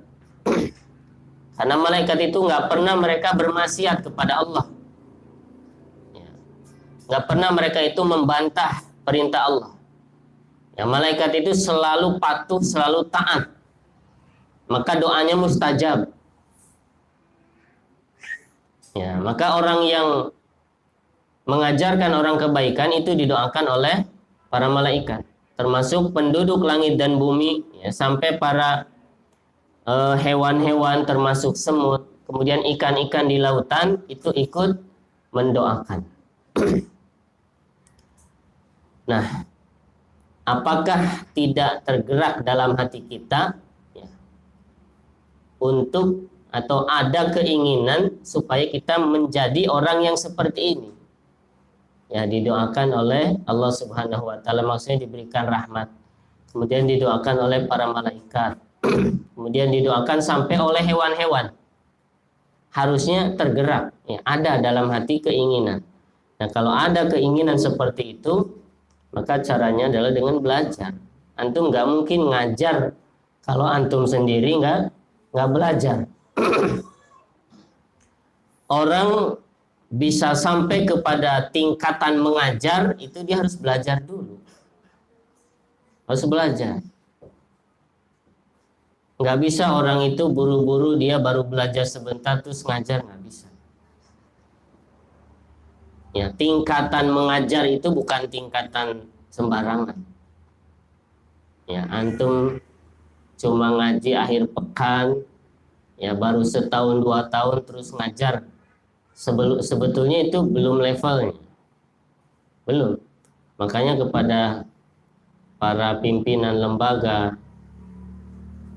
Karena malaikat itu nggak pernah mereka bermaksiat kepada Allah. Nggak pernah mereka itu membantah perintah Allah. Ya, malaikat itu selalu patuh, selalu taat. Maka doanya mustajab. Ya, maka orang yang mengajarkan orang kebaikan itu didoakan oleh para malaikat, termasuk penduduk langit dan bumi, ya, sampai para hewan-hewan termasuk semut, kemudian ikan-ikan di lautan itu ikut mendoakan. Nah, apakah tidak tergerak dalam hati kita ya, untuk atau ada keinginan supaya kita menjadi orang yang seperti ini? Ya, didoakan oleh Allah Subhanahu wa taala, maksudnya diberikan rahmat. Kemudian didoakan oleh para malaikat. Kemudian didoakan sampai oleh hewan-hewan. Harusnya tergerak, ya, ada dalam hati keinginan. Nah, kalau ada keinginan seperti itu, maka caranya adalah dengan belajar. Antum nggak mungkin ngajar kalau antum sendiri nggak belajar. Orang bisa sampai kepada tingkatan mengajar itu dia harus belajar dulu. Harus belajar. Nggak bisa orang itu buru-buru dia baru belajar sebentar terus ngajar, nggak bisa. Ya, tingkatan mengajar itu bukan tingkatan sembarangan. Ya, antum cuma ngaji akhir pekan, ya baru setahun 2 tahun terus ngajar. Sebetulnya itu belum levelnya. Belum. Makanya kepada para pimpinan lembaga,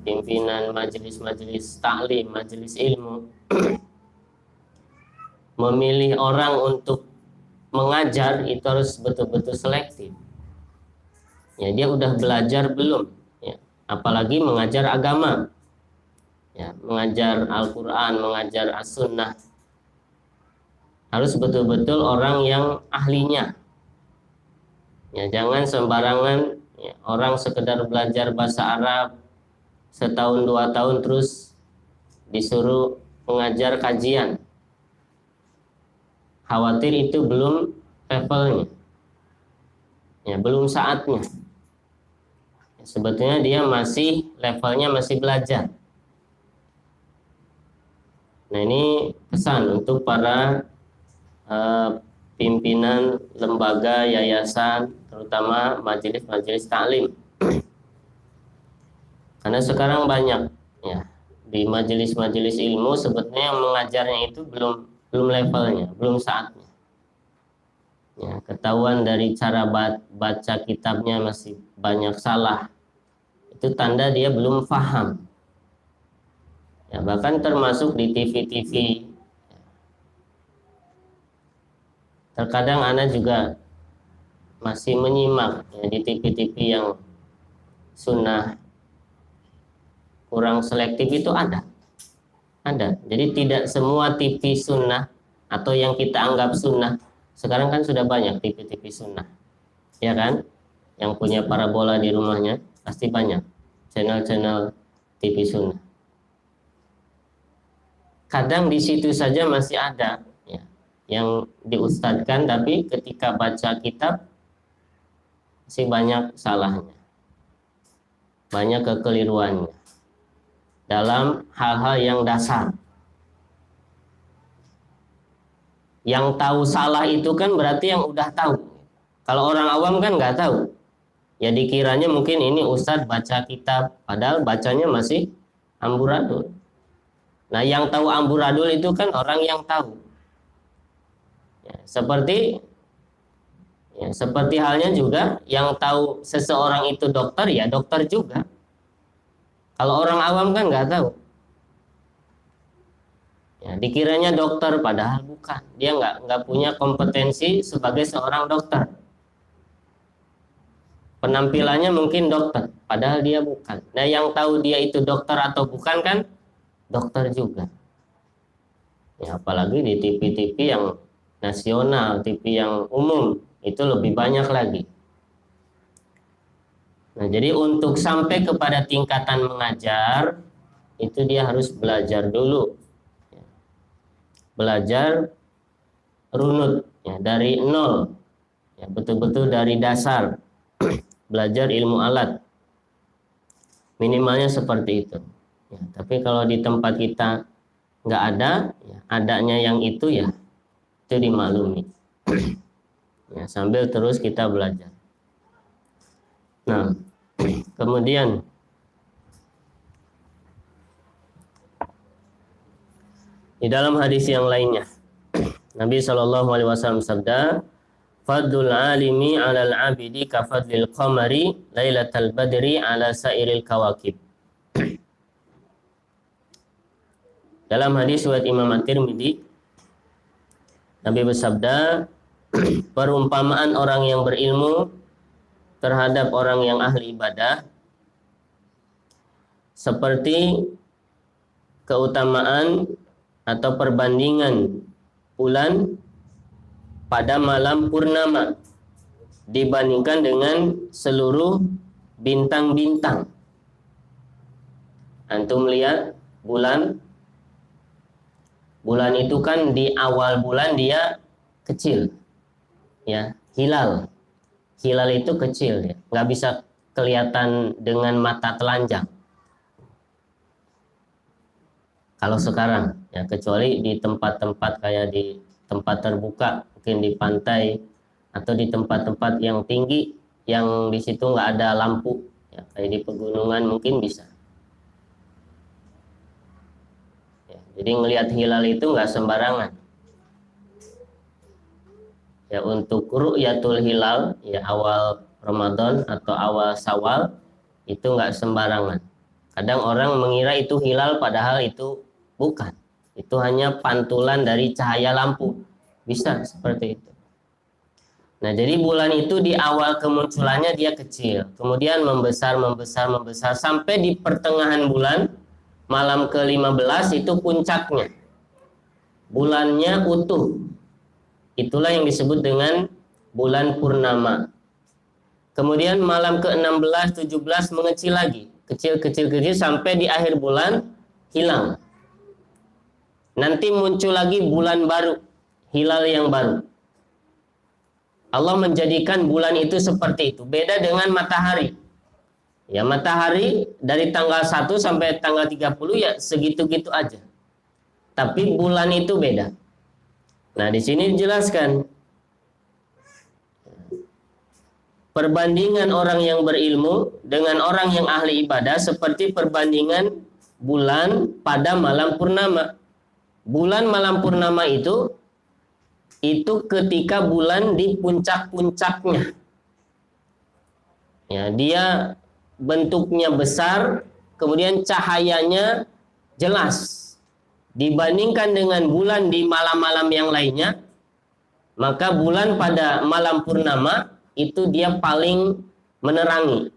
pimpinan majelis-majelis taklim, majelis ilmu memilih orang untuk mengajar itu harus betul-betul selektif. Ya, dia udah belajar belum? Ya, apalagi mengajar agama, ya, mengajar Al-Quran, mengajar As-Sunnah, harus betul-betul orang yang ahlinya. Ya, jangan sembarangan ya, orang sekedar belajar bahasa Arab setahun 2 tahun terus disuruh mengajar kajian. Khawatir itu belum levelnya, ya, belum saatnya. Sebetulnya dia masih levelnya masih belajar. Nah, ini pesan untuk para pimpinan lembaga, yayasan, terutama majelis-majelis taklim. Karena sekarang banyak ya di majelis-majelis ilmu sebetulnya yang mengajarnya itu belum levelnya, belum saatnya. Ya, ketahuan dari cara baca kitabnya masih banyak salah. Itu tanda dia belum paham. Ya, bahkan termasuk di TV-TV. Terkadang Anda juga masih menyimak ya, di TV-TV yang sunnah kurang selektif itu ada. Jadi tidak semua TV sunnah atau yang kita anggap sunnah. Sekarang kan sudah banyak TV-TV sunnah, ya kan? Yang punya parabola di rumahnya pasti banyak channel-channel TV sunnah. Kadang di situ saja masih ada ya, yang diustadkan, tapi ketika baca kitab masih banyak salahnya, banyak kekeliruannya dalam hal-hal yang dasar. Yang tahu salah itu kan berarti yang udah tahu. Kalau orang awam kan nggak tahu. Ya dikiranya mungkin ini ustadz baca kitab, padahal bacanya masih amburadul. Nah, yang tahu amburadul itu kan orang yang tahu. Ya, seperti halnya juga yang tahu seseorang itu dokter, ya dokter juga. Kalau orang awam kan nggak tahu. Ya, dikiranya dokter padahal bukan. Dia nggak punya kompetensi sebagai seorang dokter. Penampilannya mungkin dokter, padahal dia bukan. Nah, yang tahu dia itu dokter atau bukan kan dokter juga. Ya, apalagi di TV-TV yang nasional, TV yang umum itu lebih banyak lagi. Nah, jadi untuk sampai kepada tingkatan mengajar itu dia harus belajar dulu. Belajar runut ya, dari nol. Ya, betul-betul dari dasar. Belajar ilmu alat. Minimalnya seperti itu. Ya, tapi kalau di tempat kita nggak ada, ya, adanya yang itu ya itu dimaklumi. Ya, sambil terus kita belajar. Nah, kemudian di dalam hadis yang lainnya Nabi SAW sabda, fadlul alimi 'alal 'abidi ka fadlil qamari lailatal badri 'ala sairil kawakib. Dalam hadis riwayat Imam At-Tirmidzi, Nabi bersabda, perumpamaan orang yang berilmu terhadap orang yang ahli ibadah seperti keutamaan atau perbandingan bulan pada malam purnama dibandingkan dengan seluruh bintang-bintang. Antum lihat bulan itu kan di awal bulan dia kecil, ya, hilal itu kecil, ya, nggak bisa kelihatan dengan mata telanjang. Kalau sekarang, ya, kecuali di tempat-tempat kayak di tempat terbuka, mungkin di pantai atau di tempat-tempat yang tinggi, yang di situ nggak ada lampu, ya, kayak di pegunungan mungkin bisa. Ya, jadi ngelihat hilal itu nggak sembarangan. Ya, untuk ru'yatul hilal, ya, awal Ramadan atau awal Syawal itu nggak sembarangan. Kadang orang mengira itu hilal padahal itu bukan. Itu hanya pantulan dari cahaya lampu. Bisa seperti itu. Nah, jadi bulan itu di awal kemunculannya dia kecil, kemudian membesar, membesar, membesar sampai di pertengahan bulan, malam ke-15 itu puncaknya. Bulannya utuh. Itulah yang disebut dengan bulan purnama. Kemudian malam ke-16, 17 mengecil lagi, kecil sampai di akhir bulan hilang. Nanti muncul lagi bulan baru, hilal yang baru. Allah menjadikan bulan itu seperti itu. Beda dengan matahari. Ya, matahari dari tanggal 1 sampai tanggal 30 ya segitu-gitu aja. Tapi bulan itu beda. Nah, di sini dijelaskan perbandingan orang yang berilmu dengan orang yang ahli ibadah seperti perbandingan bulan pada malam purnama. Bulan malam purnama itu ketika bulan di puncak-puncaknya. Ya, dia bentuknya besar, kemudian cahayanya jelas. Dibandingkan dengan bulan di malam-malam yang lainnya, maka bulan pada malam purnama itu dia paling menerangi.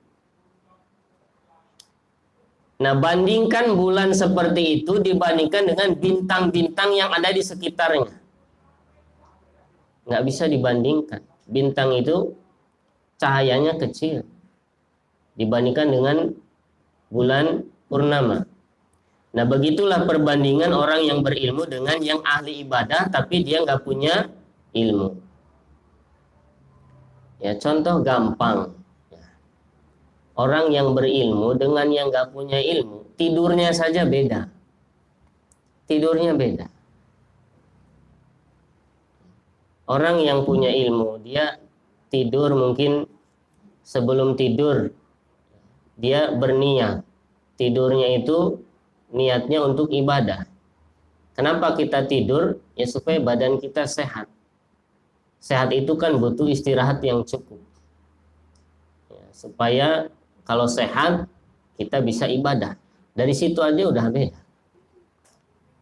Nah, bandingkan bulan seperti itu dibandingkan dengan bintang-bintang yang ada di sekitarnya. Nggak bisa dibandingkan. Bintang itu cahayanya kecil dibandingkan dengan bulan purnama. Nah, begitulah perbandingan orang yang berilmu dengan yang ahli ibadah tapi dia nggak punya ilmu. Ya, contoh gampang. Orang yang berilmu dengan yang nggak punya ilmu, tidurnya saja beda. Tidurnya beda. Orang yang punya ilmu, dia tidur mungkin sebelum tidur, dia berniat. Tidurnya itu niatnya untuk ibadah. Kenapa kita tidur? Ya supaya badan kita sehat. Sehat itu kan butuh istirahat yang cukup. Ya, supaya kalau sehat, kita bisa ibadah. Dari situ aja udah beda.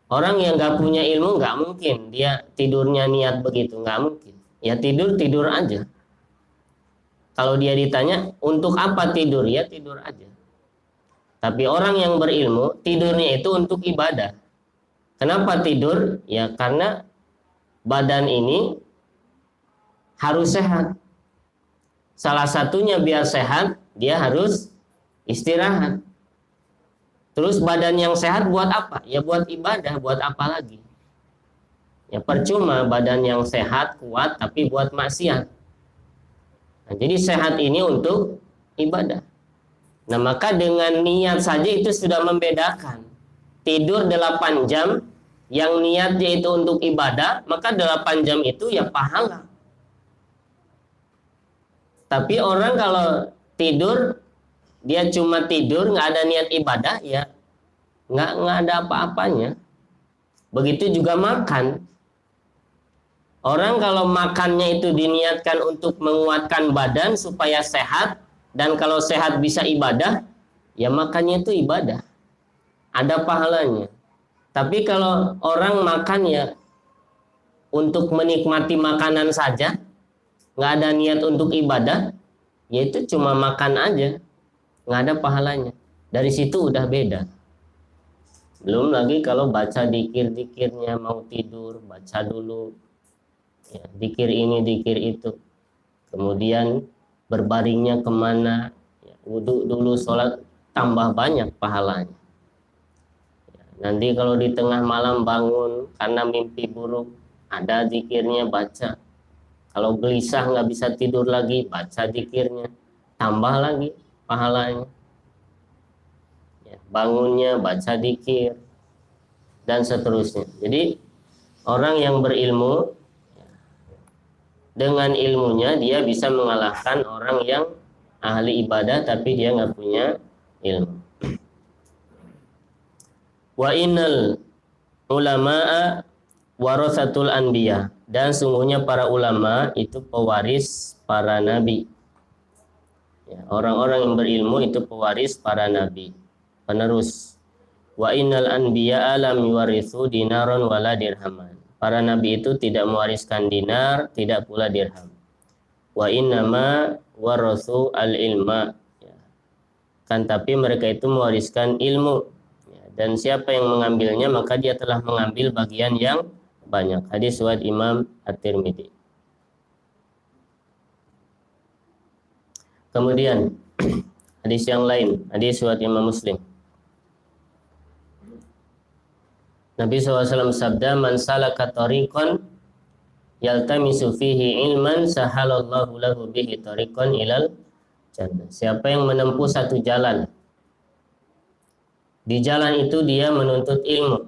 Orang yang nggak punya ilmu nggak mungkin dia tidurnya niat begitu, nggak mungkin. Ya tidur aja. Kalau dia ditanya untuk apa tidur, ya tidur aja. Tapi orang yang berilmu tidurnya itu untuk ibadah. Kenapa tidur? Ya karena badan ini harus sehat. Salah satunya biar sehat dia harus istirahat. Terus badan yang sehat buat apa? Ya buat ibadah, buat apa lagi? Ya percuma badan yang sehat, kuat, tapi buat maksiat. Nah, jadi sehat ini untuk ibadah. Nah, maka dengan niat saja itu sudah membedakan. Tidur 8 jam, yang niatnya itu untuk ibadah, maka 8 jam itu ya pahala. Tapi orang kalau tidur, dia cuma tidur, nggak ada niat ibadah, ya nggak ada apa-apanya. Begitu juga makan. Orang kalau makannya itu diniatkan untuk menguatkan badan supaya sehat, dan kalau sehat bisa ibadah, ya makannya itu ibadah. Ada pahalanya. Tapi kalau orang makan ya untuk menikmati makanan saja, nggak ada niat untuk ibadah, ya itu cuma makan aja, nggak ada pahalanya. Dari situ udah beda. Belum lagi kalau baca dikir-dikirnya, mau tidur baca dulu ya, dikir ini dikir itu, kemudian berbaringnya kemana ya, wudhu dulu, sholat, tambah banyak pahalanya ya, nanti kalau di tengah malam bangun karena mimpi buruk, ada dikirnya baca. Kalau gelisah nggak bisa tidur lagi, baca dikirnya, tambah lagi pahalanya. Bangunnya baca dikir dan seterusnya. Jadi orang yang berilmu dengan ilmunya dia bisa mengalahkan orang yang ahli ibadah tapi dia nggak punya ilmu. Wa innal ulama'a warasatul anbiya, dan sungguhnya para ulama itu pewaris para nabi. Ya, orang-orang yang berilmu itu pewaris para nabi, penerus. Wa innal anbiya'a lam yuwarithu dinaron wala dirhaman. Para nabi itu tidak mewariskan dinar, tidak pula dirham. Wa innama warathu al-ilma. Ya. Kan tapi mereka itu mewariskan ilmu. Ya, dan siapa yang mengambilnya maka dia telah mengambil bagian yang banyak. Hadis riwayat Imam At-Tirmidzi. Kemudian hadis yang lain, hadis riwayat Imam Muslim. Nabi SAW sabda, man salaka tariqan yaltamisu fihi ilman sahalallahu lahu bihi tariqan ilal jannah. Siapa yang menempuh satu jalan, di jalan itu dia menuntut ilmu,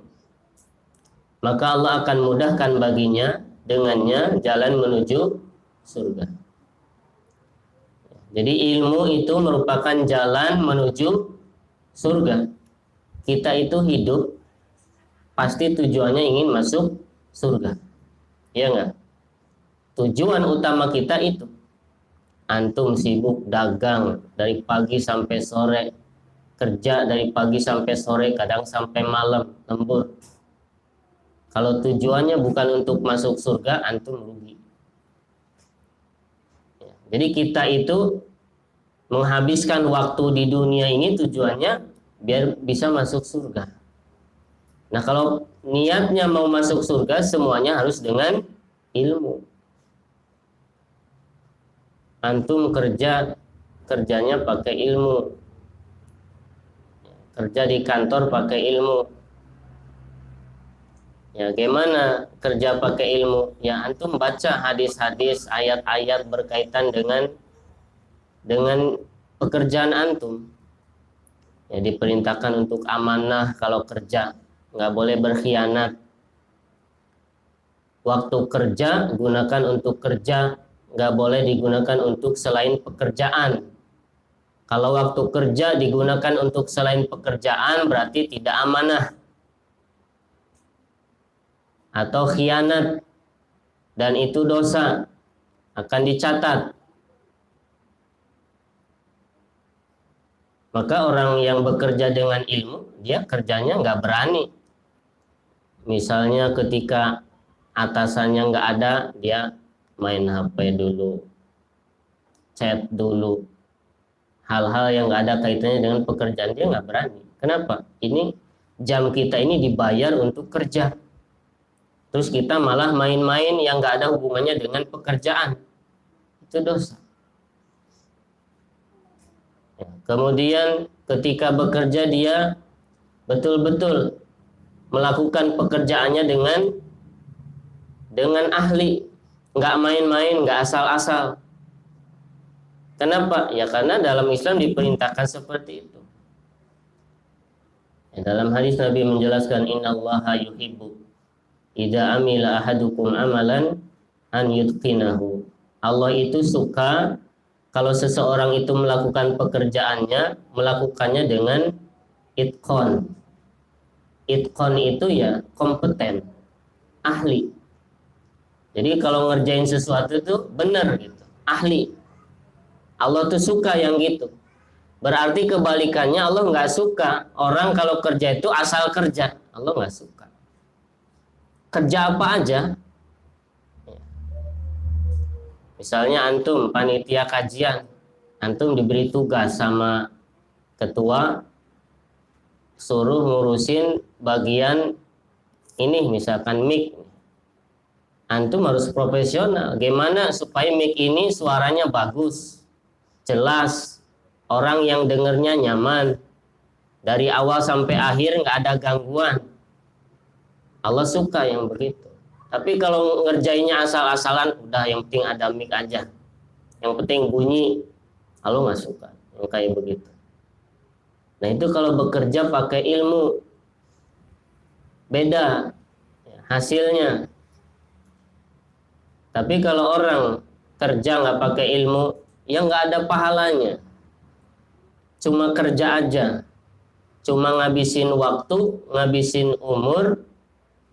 maka Allah akan mudahkan baginya dengannya jalan menuju surga. Jadi ilmu itu merupakan jalan menuju surga. Kita itu hidup pasti tujuannya ingin masuk surga. Iya enggak? Tujuan utama kita itu. Antum sibuk dagang dari pagi sampai sore, kerja dari pagi sampai sore, kadang sampai malam, lembur. Kalau tujuannya bukan untuk masuk surga, antum rugi. Jadi kita itu menghabiskan waktu di dunia ini tujuannya biar bisa masuk surga. Nah, kalau niatnya mau masuk surga, semuanya harus dengan ilmu. Antum kerjanya pakai ilmu. Kerja di kantor pakai ilmu. Ya, gimana kerja pakai ilmu? Ya, antum baca hadis-hadis, ayat-ayat berkaitan dengan pekerjaan antum. Ya, diperintahkan untuk amanah kalau kerja, nggak boleh berkhianat. Waktu kerja gunakan untuk kerja, nggak boleh digunakan untuk selain pekerjaan. Kalau waktu kerja digunakan untuk selain pekerjaan berarti tidak amanah atau khianat, dan itu dosa, akan dicatat. Maka orang yang bekerja dengan ilmu, dia kerjanya nggak berani. Misalnya ketika atasannya nggak ada, dia main HP dulu, chat dulu, hal-hal yang nggak ada kaitannya dengan pekerjaan, dia nggak berani. Kenapa? Ini jam kita ini dibayar untuk kerja. Terus kita malah main-main yang nggak ada hubungannya dengan pekerjaan. Itu dosa. Ya, kemudian ketika bekerja dia betul-betul melakukan pekerjaannya dengan ahli. Nggak main-main, nggak asal-asal. Kenapa? Ya karena dalam Islam diperintahkan seperti itu. Ya, dalam hadis Nabi menjelaskan, innallaha yuhibbu idza amila ahadukum amalan an yutqinahu. Allah itu suka kalau seseorang itu melakukan pekerjaannya, melakukannya dengan itqon. Itqon itu ya kompeten, ahli. Jadi kalau ngerjain sesuatu itu benar gitu, ahli. Allah tuh suka yang gitu. Berarti kebalikannya Allah nggak suka orang kalau kerja itu asal kerja. Allah nggak suka. Kerja apa aja, misalnya antum panitia kajian, antum diberi tugas sama ketua suruh ngurusin bagian ini, misalkan mic, antum harus profesional. Gimana supaya mic ini suaranya bagus, jelas, orang yang dengernya nyaman, dari awal sampai akhir nggak ada gangguan. Allah suka yang begitu. Tapi kalau ngerjainnya asal-asalan, udah yang penting ada mic aja, yang penting bunyi, Allah nggak suka yang kayak begitu. Nah itu kalau bekerja pakai ilmu, beda hasilnya. Tapi kalau orang kerja nggak pakai ilmu, ya nggak ada pahalanya. Cuma kerja aja, cuma ngabisin waktu, ngabisin umur,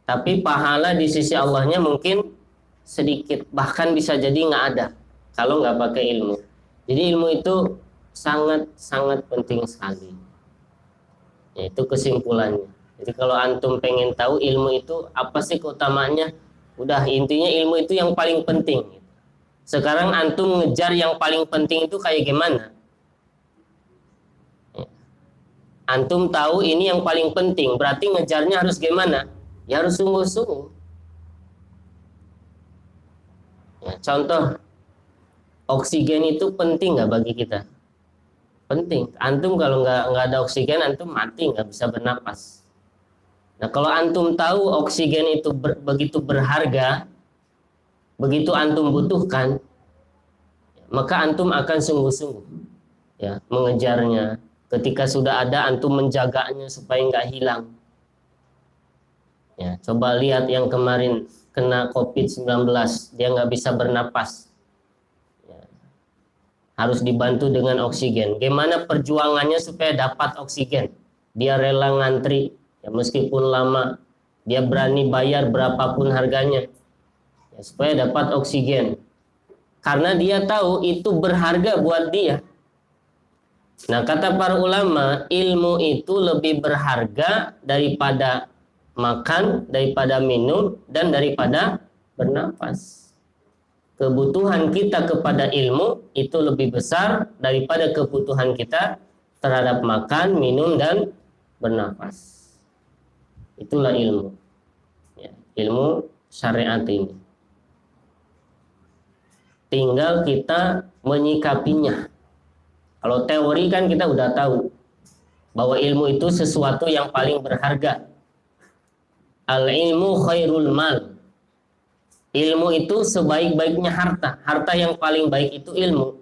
tapi pahala di sisi Allahnya mungkin sedikit, bahkan bisa jadi nggak ada kalau nggak pakai ilmu. Jadi ilmu itu sangat penting sekali. Itu kesimpulannya. Jadi kalau antum pengen tahu ilmu itu apa sih keutamaannya, udah intinya ilmu itu yang paling penting. Sekarang antum ngejar yang paling penting itu kayak gimana? Antum tahu ini yang paling penting, berarti ngejarnya harus gimana? Ya harus sungguh-sungguh. Ya, contoh, oksigen itu penting nggak bagi kita? Penting. Antum kalau nggak ada oksigen, antum mati, nggak bisa bernapas. Nah, kalau antum tahu oksigen itu begitu berharga, begitu antum butuhkan, maka antum akan sungguh-sungguh ya mengejarnya. Ketika sudah ada, antum menjaganya supaya nggak hilang. Ya, coba lihat yang kemarin kena COVID-19, dia nggak bisa bernapas. Ya, harus dibantu dengan oksigen. Gimana perjuangannya supaya dapat oksigen? Dia rela ngantri. Ya, meskipun lama, dia berani bayar berapapun harganya ya, supaya dapat oksigen. Karena dia tahu itu berharga buat dia. Nah, kata para ulama, ilmu itu lebih berharga daripada makan, daripada minum, dan daripada bernapas. Kebutuhan kita kepada ilmu itu lebih besar daripada kebutuhan kita terhadap makan, minum, dan bernapas. Itulah ilmu ya, ilmu syariat ini. Tinggal kita menyikapinya. Kalau teori kan kita udah tahu bahwa ilmu itu sesuatu yang paling berharga. Al-ilmu khairul mal. Ilmu itu sebaik-baiknya harta. Harta yang paling baik itu ilmu.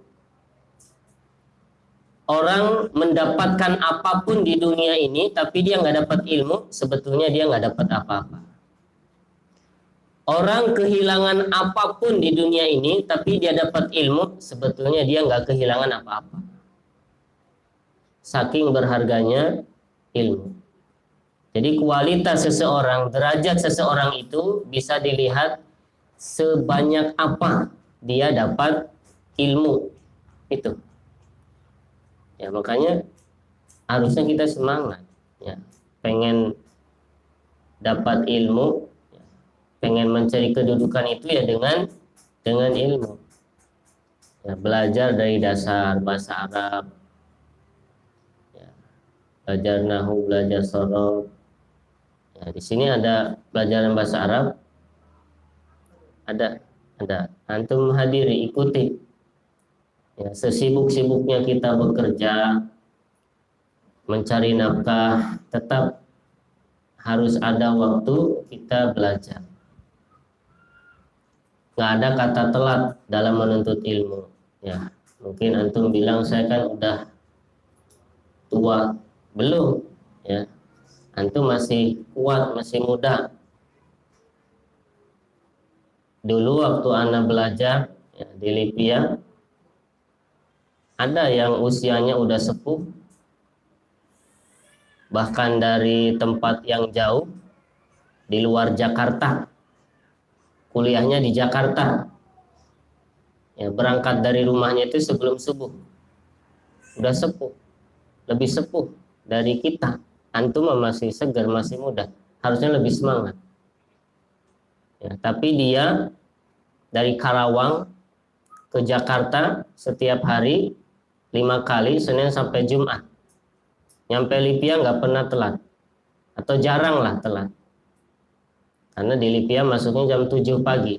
Orang mendapatkan apapun di dunia ini, tapi dia nggak dapat ilmu, sebetulnya dia nggak dapat apa-apa. Orang kehilangan apapun di dunia ini, tapi dia dapat ilmu, sebetulnya dia nggak kehilangan apa-apa. Saking berharganya ilmu. Jadi kualitas seseorang, derajat seseorang itu bisa dilihat sebanyak apa dia dapat ilmu itu. Ya, makanya harusnya kita semangat ya, pengen dapat ilmu, ya, pengen mencari kedudukan itu ya dengan ilmu. Ya, belajar dari dasar bahasa Arab, ya, belajar nahu, belajar sorof. Ya, di sini ada pelajaran bahasa Arab, ada. Antum hadiri, ikuti. Ya, sesibuk-sibuknya kita bekerja, mencari nafkah, tetap harus ada waktu kita belajar. Nggak ada kata telat dalam menuntut ilmu. Ya, mungkin antum bilang saya kan udah tua, belum. Ya, antum masih kuat, masih muda. Dulu waktu anak belajar ya, di Libya, ada yang usianya udah sepuh, bahkan dari tempat yang jauh di luar Jakarta, kuliahnya di Jakarta. Ya, berangkat dari rumahnya itu sebelum subuh, udah sepuh, lebih sepuh dari kita. Antum masih segar, masih muda, harusnya lebih semangat. Ya, tapi dia dari Karawang ke Jakarta setiap hari 5 kali, Senin sampai Jumat. Nyampe Libya nggak pernah telat, atau jarang lah telat. Karena di Libya masuknya jam 7 pagi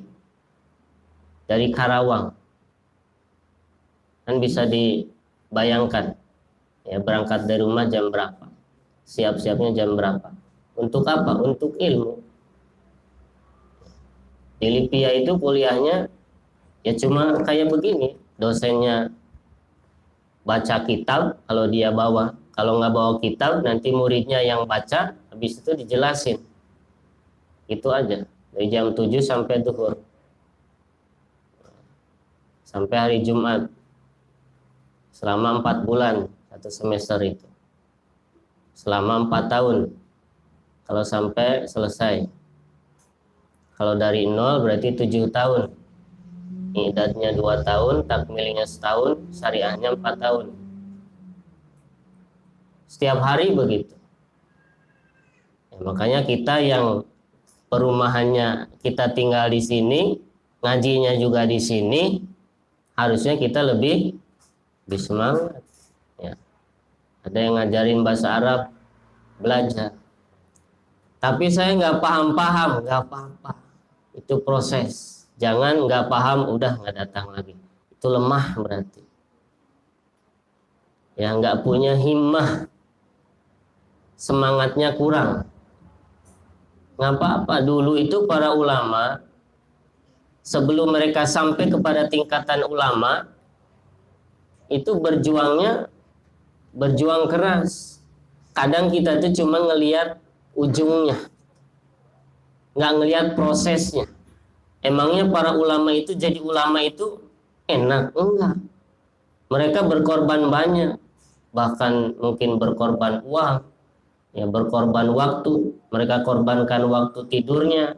dari Karawang. Kan bisa dibayangkan ya, berangkat dari rumah jam berapa, siap-siapnya jam berapa. Untuk apa? Untuk ilmu. Di Libya itu kuliahnya ya cuma kayak begini, dosennya baca kitab kalau dia bawa. Kalau nggak bawa kitab, nanti muridnya yang baca, habis itu dijelasin. Itu aja, dari jam 7 sampai duhur. Sampai hari Jumat. Selama 4 bulan, satu semester itu. Selama 4 tahun. Kalau sampai selesai. Kalau dari 0 berarti 7 tahun. Idatnya 2 tahun, takmilnya setahun, syariahnya 4 tahun. Setiap hari begitu. Ya, makanya kita yang perumahannya kita tinggal di sini, ngajinya juga di sini, harusnya kita lebih semangat. Ya. Ada yang ngajarin bahasa Arab, belajar. Tapi saya nggak paham-paham, nggak apa-apa. Itu proses. Jangan nggak paham, udah nggak datang lagi. Itu lemah berarti. Ya nggak punya himmah, semangatnya kurang. Nggak apa-apa. Dulu itu para ulama, sebelum mereka sampai kepada tingkatan ulama, itu berjuang keras. Kadang kita tuh cuma ngelihat ujungnya, nggak ngelihat prosesnya. Emangnya para ulama itu jadi ulama itu enak? Enggak. Mereka berkorban banyak, bahkan mungkin berkorban uang, ya berkorban waktu. Mereka korbankan waktu tidurnya,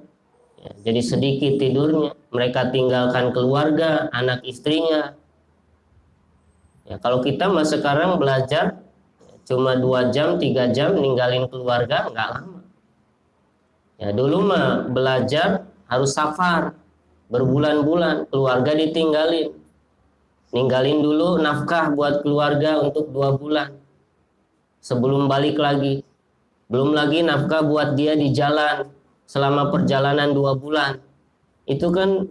ya, jadi sedikit tidurnya. Mereka tinggalkan keluarga, anak istrinya. Ya, kalau kita mah sekarang belajar cuma 2 jam, 3 jam, ninggalin keluarga nggak lama. Ya dulu mah belajar harus safar berbulan-bulan, keluarga ditinggalin, ninggalin dulu nafkah buat keluarga untuk 2 bulan sebelum balik lagi, belum lagi nafkah buat dia di jalan selama perjalanan 2 bulan. Itu kan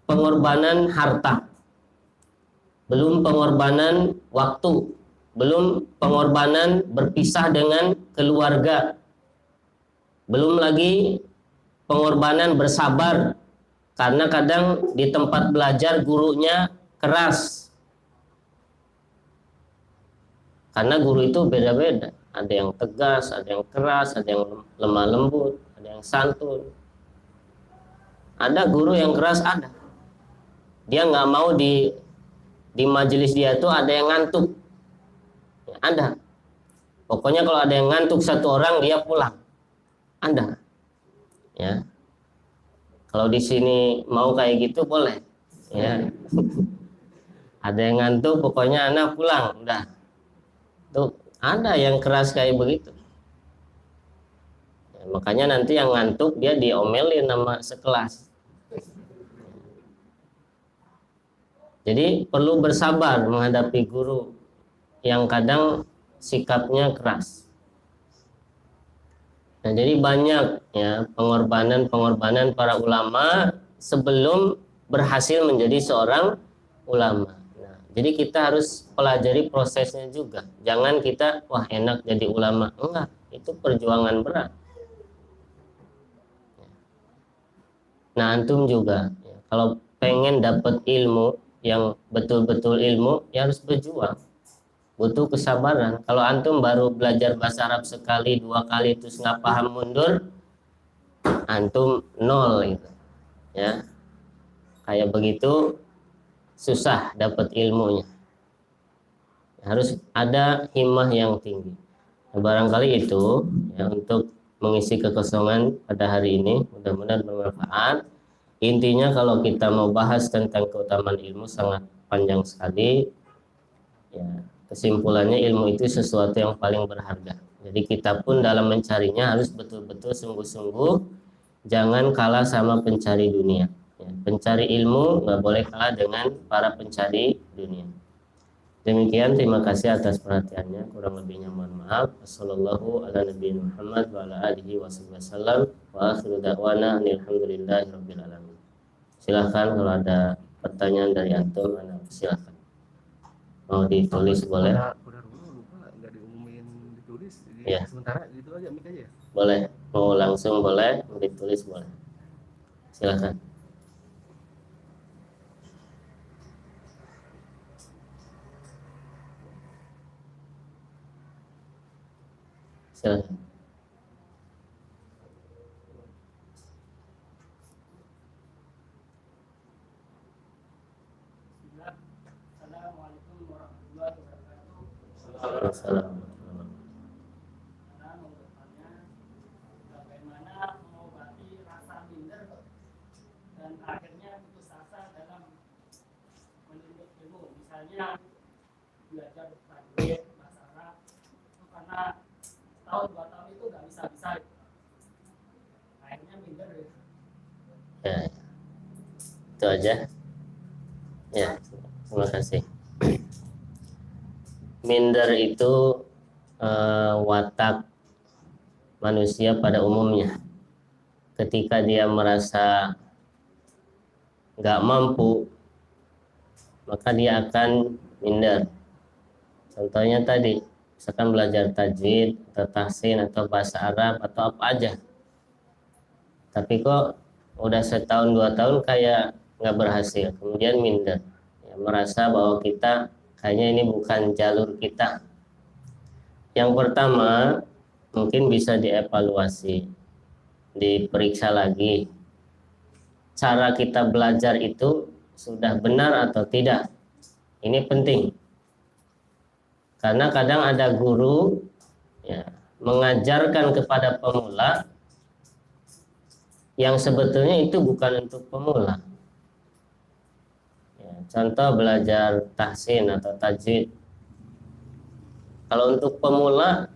pengorbanan harta, belum pengorbanan waktu, belum pengorbanan berpisah dengan keluarga, belum lagi pengorbanan bersabar, karena kadang di tempat belajar gurunya keras. Karena guru itu beda-beda. Ada yang tegas, ada yang keras, ada yang lemah lembut, ada yang santun. Ada guru yang keras, ada. Dia nggak mau di majelis dia tuh ada yang ngantuk. Ya, ada. Pokoknya kalau ada yang ngantuk satu orang, dia pulang. Ada. Ya. Kalau di sini mau kayak gitu boleh, ya. Ada yang ngantuk, pokoknya anak pulang, udah. Tuh ada yang keras kayak begitu. Ya, makanya nanti yang ngantuk dia diomelin sama sekelas. Jadi perlu bersabar menghadapi guru yang kadang sikapnya keras. Nah, jadi banyak ya pengorbanan para ulama sebelum berhasil menjadi seorang ulama. Nah, jadi kita harus pelajari prosesnya juga. Jangan kita wah enak jadi ulama. Enggak, itu perjuangan berat. Nah, antum juga ya, kalau pengen dapat ilmu yang betul-betul ilmu, ya harus berjuang. Butuh kesabaran. Kalau antum baru belajar bahasa Arab sekali, 2 kali terus nggak paham mundur, antum nol gitu. Ya. Kayak begitu susah dapat ilmunya. Harus ada himmah yang tinggi. Nah, barangkali itu ya untuk mengisi kekosongan pada hari ini, mudah-mudahan bermanfaat. Intinya kalau kita mau bahas tentang keutamaan ilmu sangat panjang sekali. Ya, kesimpulannya ilmu itu sesuatu yang paling berharga. Jadi kita pun dalam mencarinya harus betul-betul sungguh-sungguh, jangan kalah sama pencari dunia. Ya, pencari ilmu nggak boleh kalah dengan para pencari dunia. Demikian, terima kasih atas perhatiannya. Kurang lebihnya mohon maaf. Wassallallahu ala nabiyina Muhammad wa ala alihi wasallam. Wa akhiru da'wana alhamdulillahi rabbil alamin. Silahkan kalau ada pertanyaan dari antum, silahkan. Mau ditulis boleh? Udah lupa nggak diumumin ditulis. Jadi ya. Sementara gitu aja mik aja. Boleh. Mau langsung boleh, mau ditulis boleh. Silahkan. Silahkan. Assalamualaikum warahmatullahi wabarakatuh. Assalamualaikum. Saya mau bertanya, bagaimana mengobati rasa minder dan akhirnya putus asa dalam menuntut ilmu, misalnya belajar tajwid, bahasa Arab, setahun 2 tahun itu nggak bisa akhirnya minder ya. Ya, itu aja. Ya, terima kasih. Minder itu watak manusia pada umumnya. Ketika dia merasa nggak mampu, maka dia akan minder. Contohnya tadi, misalkan belajar tajwid atau tahsin atau bahasa Arab atau apa aja, tapi kok udah setahun 2 tahun kayak nggak berhasil, kemudian minder, ya, merasa bahwa kita kayaknya ini bukan jalur kita. Yang pertama, mungkin bisa dievaluasi, diperiksa lagi cara kita belajar itu sudah benar atau tidak. Ini penting, karena kadang ada guru ya, mengajarkan kepada pemula yang sebetulnya itu bukan untuk pemula. Ya, contoh belajar tahsin atau tajwid. Kalau untuk pemula,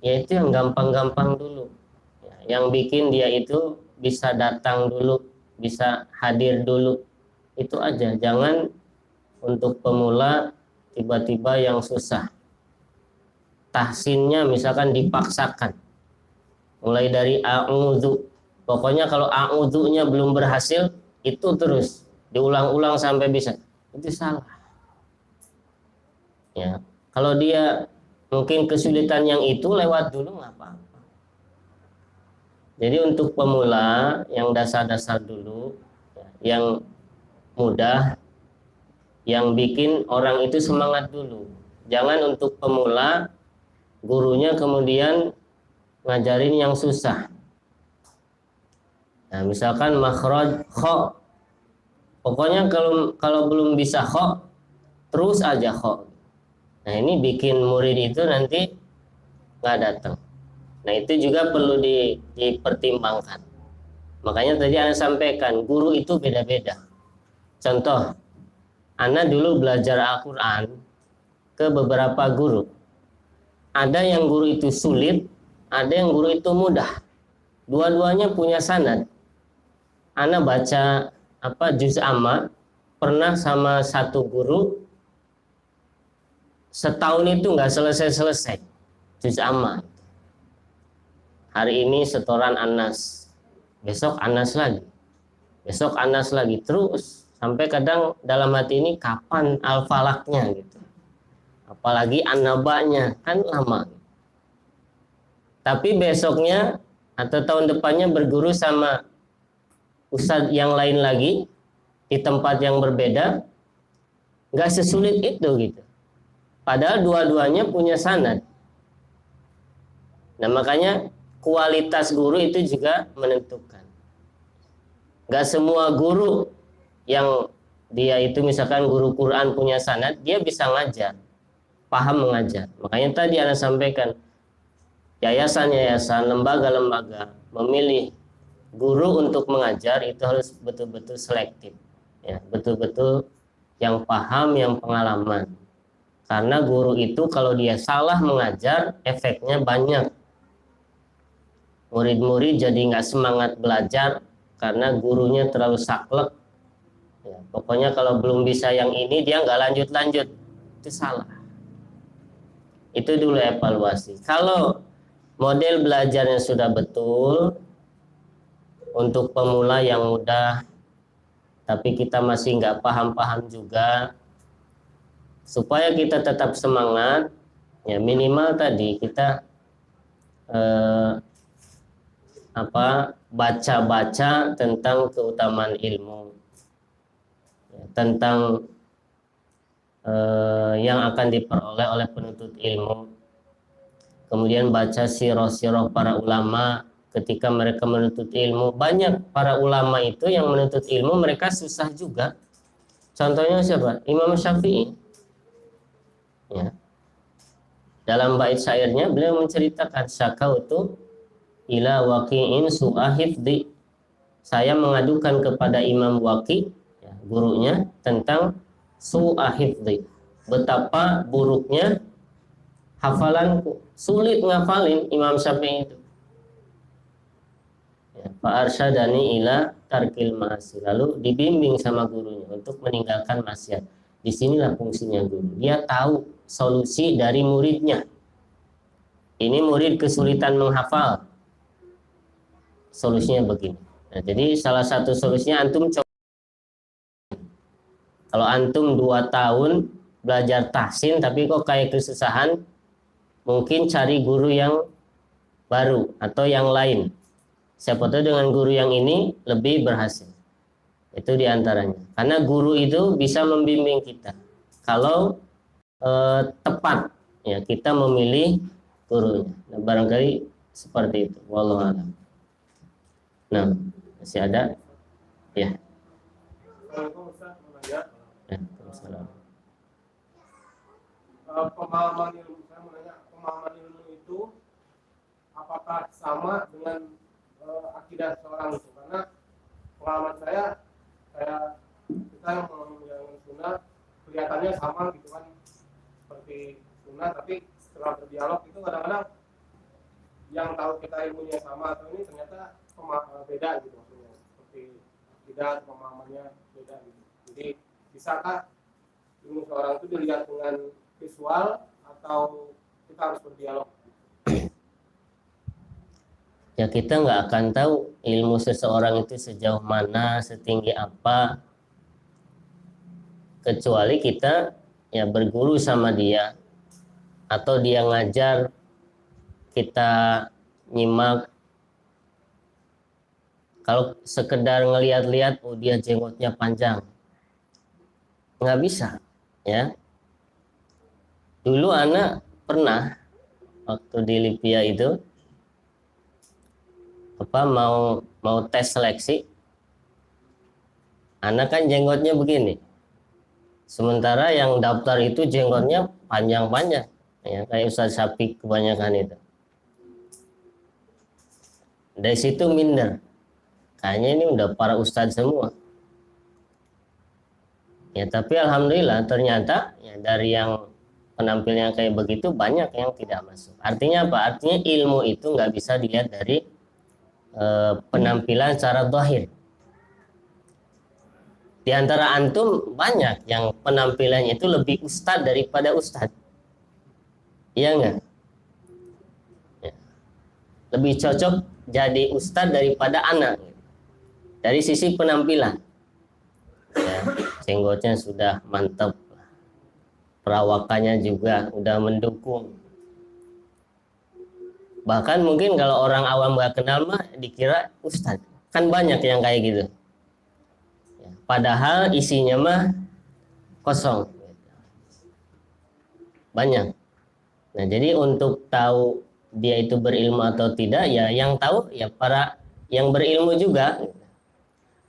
ya itu yang gampang-gampang dulu. Ya, yang bikin dia itu bisa datang dulu, bisa hadir dulu. Itu aja, jangan untuk pemula tiba-tiba yang susah. Tahsinnya misalkan dipaksakan. Mulai dari a'udzu. Pokoknya kalau a'udzunya belum berhasil, itu terus diulang-ulang sampai bisa. Itu salah. Ya, kalau dia mungkin kesulitan yang itu lewat dulu nggak apa-apa. Jadi untuk pemula yang dasar-dasar dulu, ya, yang mudah, yang bikin orang itu semangat dulu. Jangan untuk pemula gurunya kemudian ngajarin yang susah. Nah, misalkan makhraj kha, pokoknya kalau belum bisa kha, terus aja kha. Nah, ini bikin murid itu nanti nggak datang. Nah, itu juga perlu dipertimbangkan. Makanya tadi Anda sampaikan, guru itu beda-beda. Contoh, Anda dulu belajar Al-Quran ke beberapa guru. Ada yang guru itu sulit, ada yang guru itu mudah. Dua-duanya punya sanad. Anda baca juz amma, pernah sama satu guru, setahun itu nggak selesai-selesai juz amma. Hari ini setoran Anas, besok Anas lagi, besok Anas lagi, terus sampai kadang dalam hati ini kapan al-falaknya gitu, apalagi an-naba'nya, kan lama. Tapi besoknya atau tahun depannya berguru sama ustadz yang lain lagi di tempat yang berbeda, nggak sesulit itu gitu. Padahal dua-duanya punya sanad. Nah, makanya kualitas guru itu juga menentukan. Gak semua guru yang dia itu misalkan guru Quran punya sanad, dia bisa ngajar, paham mengajar. Makanya tadi Anda sampaikan, yayasan-yayasan, lembaga-lembaga memilih guru untuk mengajar itu harus betul-betul selektif, ya, betul-betul yang paham, yang pengalaman. Karena guru itu kalau dia salah mengajar, efeknya banyak. Murid-murid jadi nggak semangat belajar karena gurunya terlalu saklek. Ya, pokoknya kalau belum bisa yang ini dia nggak lanjut-lanjut. Itu salah. Itu dulu evaluasi. Kalau model belajarnya sudah betul, untuk pemula yang mudah, tapi kita masih nggak paham-paham juga, supaya kita tetap semangat, ya minimal tadi kita baca-baca tentang keutamaan ilmu, ya, tentang yang akan diperoleh oleh penuntut ilmu. Kemudian baca sirah-sirah para ulama ketika mereka menuntut ilmu. Banyak para ulama itu yang menuntut ilmu mereka susah juga. Contohnya siapa? Imam Syafi'i. Ya. Dalam bait syairnya beliau menceritakan syakautu ila waqi'in su'ahifdi. Saya mengadukan kepada Imam Waqi', ya, gurunya, tentang su'ahifdi, betapa buruknya hafalanku, sulit ngafalin Imam Syafi'i itu. Ya, Pak Arsyadani ila tarkil ma'asi, lalu dibimbing sama gurunya untuk meninggalkan maksiat. Disinilah fungsinya guru, dia tahu solusi dari muridnya. Ini murid kesulitan menghafal, solusinya begini. Nah, jadi salah satu solusinya antum coba. Kalau antum 2 tahun belajar tahsin tapi kok kayak kesusahan, mungkin cari guru yang baru atau yang lain. Siapa tahu dengan guru yang ini lebih berhasil. Itu diantaranya. Karena guru itu bisa membimbing kita. Kalau tepat, ya kita memilih gurunya. Nah, barangkali seperti itu. Wallahu a'lam. Nah, masih ada? Ya. Assalamualaikum Ustaz, mau nanya. Waalaikumsalam. Pemahaman ilmu, saya mau nanya, pemahaman ilmu itu apakah sama dengan akidah seorang itu? Karena pengalaman saya kita yang menjalankan sunnah kelihatannya sama gitu kan, seperti sunnah, tapi setelah berdialog itu kadang-kadang yang tahu kita ilmunya sama atau ini ternyata beda gitu maksudnya, seperti akidah pemahamannya beda gitu. Jadi bisakah ilmu seorang itu dilihat dengan visual atau kita harus berdialog? Ya kita nggak akan tahu ilmu seseorang itu sejauh mana, setinggi apa, kecuali kita ya berguru sama dia atau dia ngajar, kita nyimak. Kalau sekedar ngeliat-liat, oh dia jenggotnya panjang, nggak bisa ya. Dulu anak pernah waktu di Libya itu mau tes seleksi, anak kan jenggotnya begini, sementara yang daftar itu jenggotnya panjang-panjang ya, kayak Ustadz Syafiq kebanyakan itu. Dari situ minder, kayaknya ini udah para ustadz semua ya. Tapi alhamdulillah ternyata ya dari yang penampilnya kayak begitu banyak yang tidak masuk. Artinya apa? Artinya ilmu itu nggak bisa dilihat dari penampilan secara zahir. Di antara antum banyak yang penampilannya itu lebih ustadz daripada ustadz, iya nggak? Ya. Lebih cocok jadi ustadz daripada anak dari sisi penampilan. Ya, jenggotnya sudah mantap, perawakannya juga udah mendukung. Bahkan mungkin kalau orang awam gak kenal mah dikira ustadz. Kan banyak yang kayak gitu ya, padahal isinya mah kosong, banyak. Nah jadi untuk tahu dia itu berilmu atau tidak ya yang tahu ya para yang berilmu juga.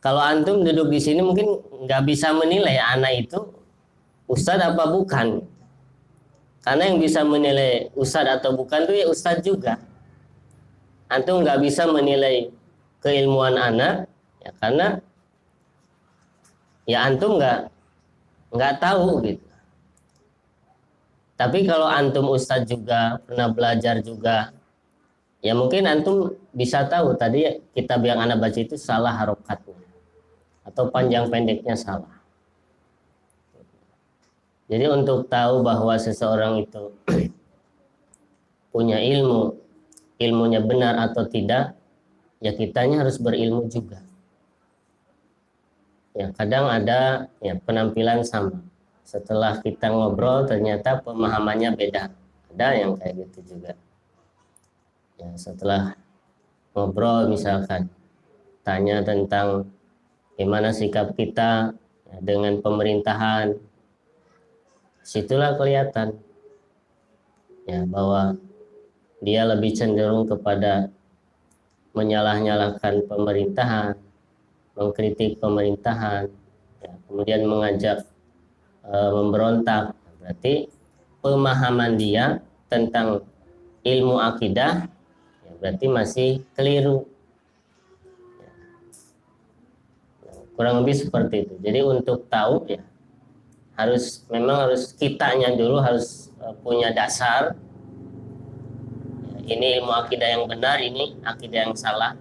Kalau antum duduk di sini mungkin nggak bisa menilai anak itu ustadz apa bukan. Karena yang bisa menilai ustadz atau bukan itu ya ustadz juga. Antum nggak bisa menilai keilmuan anak, ya karena ya antum nggak tahu gitu. Tapi kalau antum ustadz juga pernah belajar juga, ya mungkin antum bisa tahu tadi kitab yang anak baca itu salah harokatnya atau panjang pendeknya salah. Jadi untuk tahu bahwa seseorang itu punya ilmu, ilmunya benar atau tidak, ya kitanya harus berilmu juga. Ya kadang ada ya penampilan sama, setelah kita ngobrol ternyata pemahamannya beda. Ada yang kayak gitu juga. Ya setelah ngobrol misalkan tanya tentang gimana sikap kita ya, dengan pemerintahan, situlah kelihatan ya bahwa dia lebih cenderung kepada menyalah-nyalahkan pemerintahan, mengkritik pemerintahan, ya, kemudian mengajak memberontak. Berarti pemahaman dia tentang ilmu akidah ya, berarti masih keliru. Ya. Kurang lebih seperti itu. Jadi untuk tahu ya memang harus kitanya dulu harus punya dasar ini ilmu akidah yang benar, ini akidah yang salah,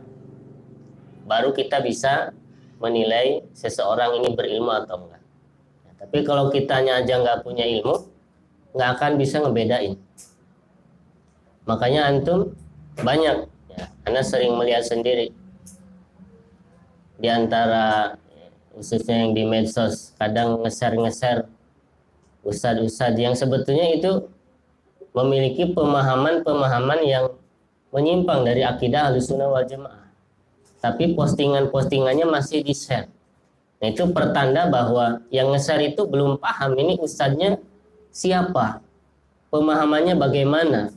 baru kita bisa menilai seseorang ini berilmu atau enggak. Ya, tapi kalau kitanya aja nggak punya ilmu, nggak akan bisa ngebedain. Makanya antum banyak, ya, Anda sering melihat sendiri di antara khususnya yang di medsos, kadang nge-share ustadz-ustadz yang sebetulnya itu memiliki pemahaman-pemahaman yang menyimpang dari akidah Ahlussunnah wal Jamaah. Tapi postingan-postingannya masih di-share. Nah, itu pertanda bahwa yang nge-share itu belum paham ini ustadznya siapa, pemahamannya bagaimana,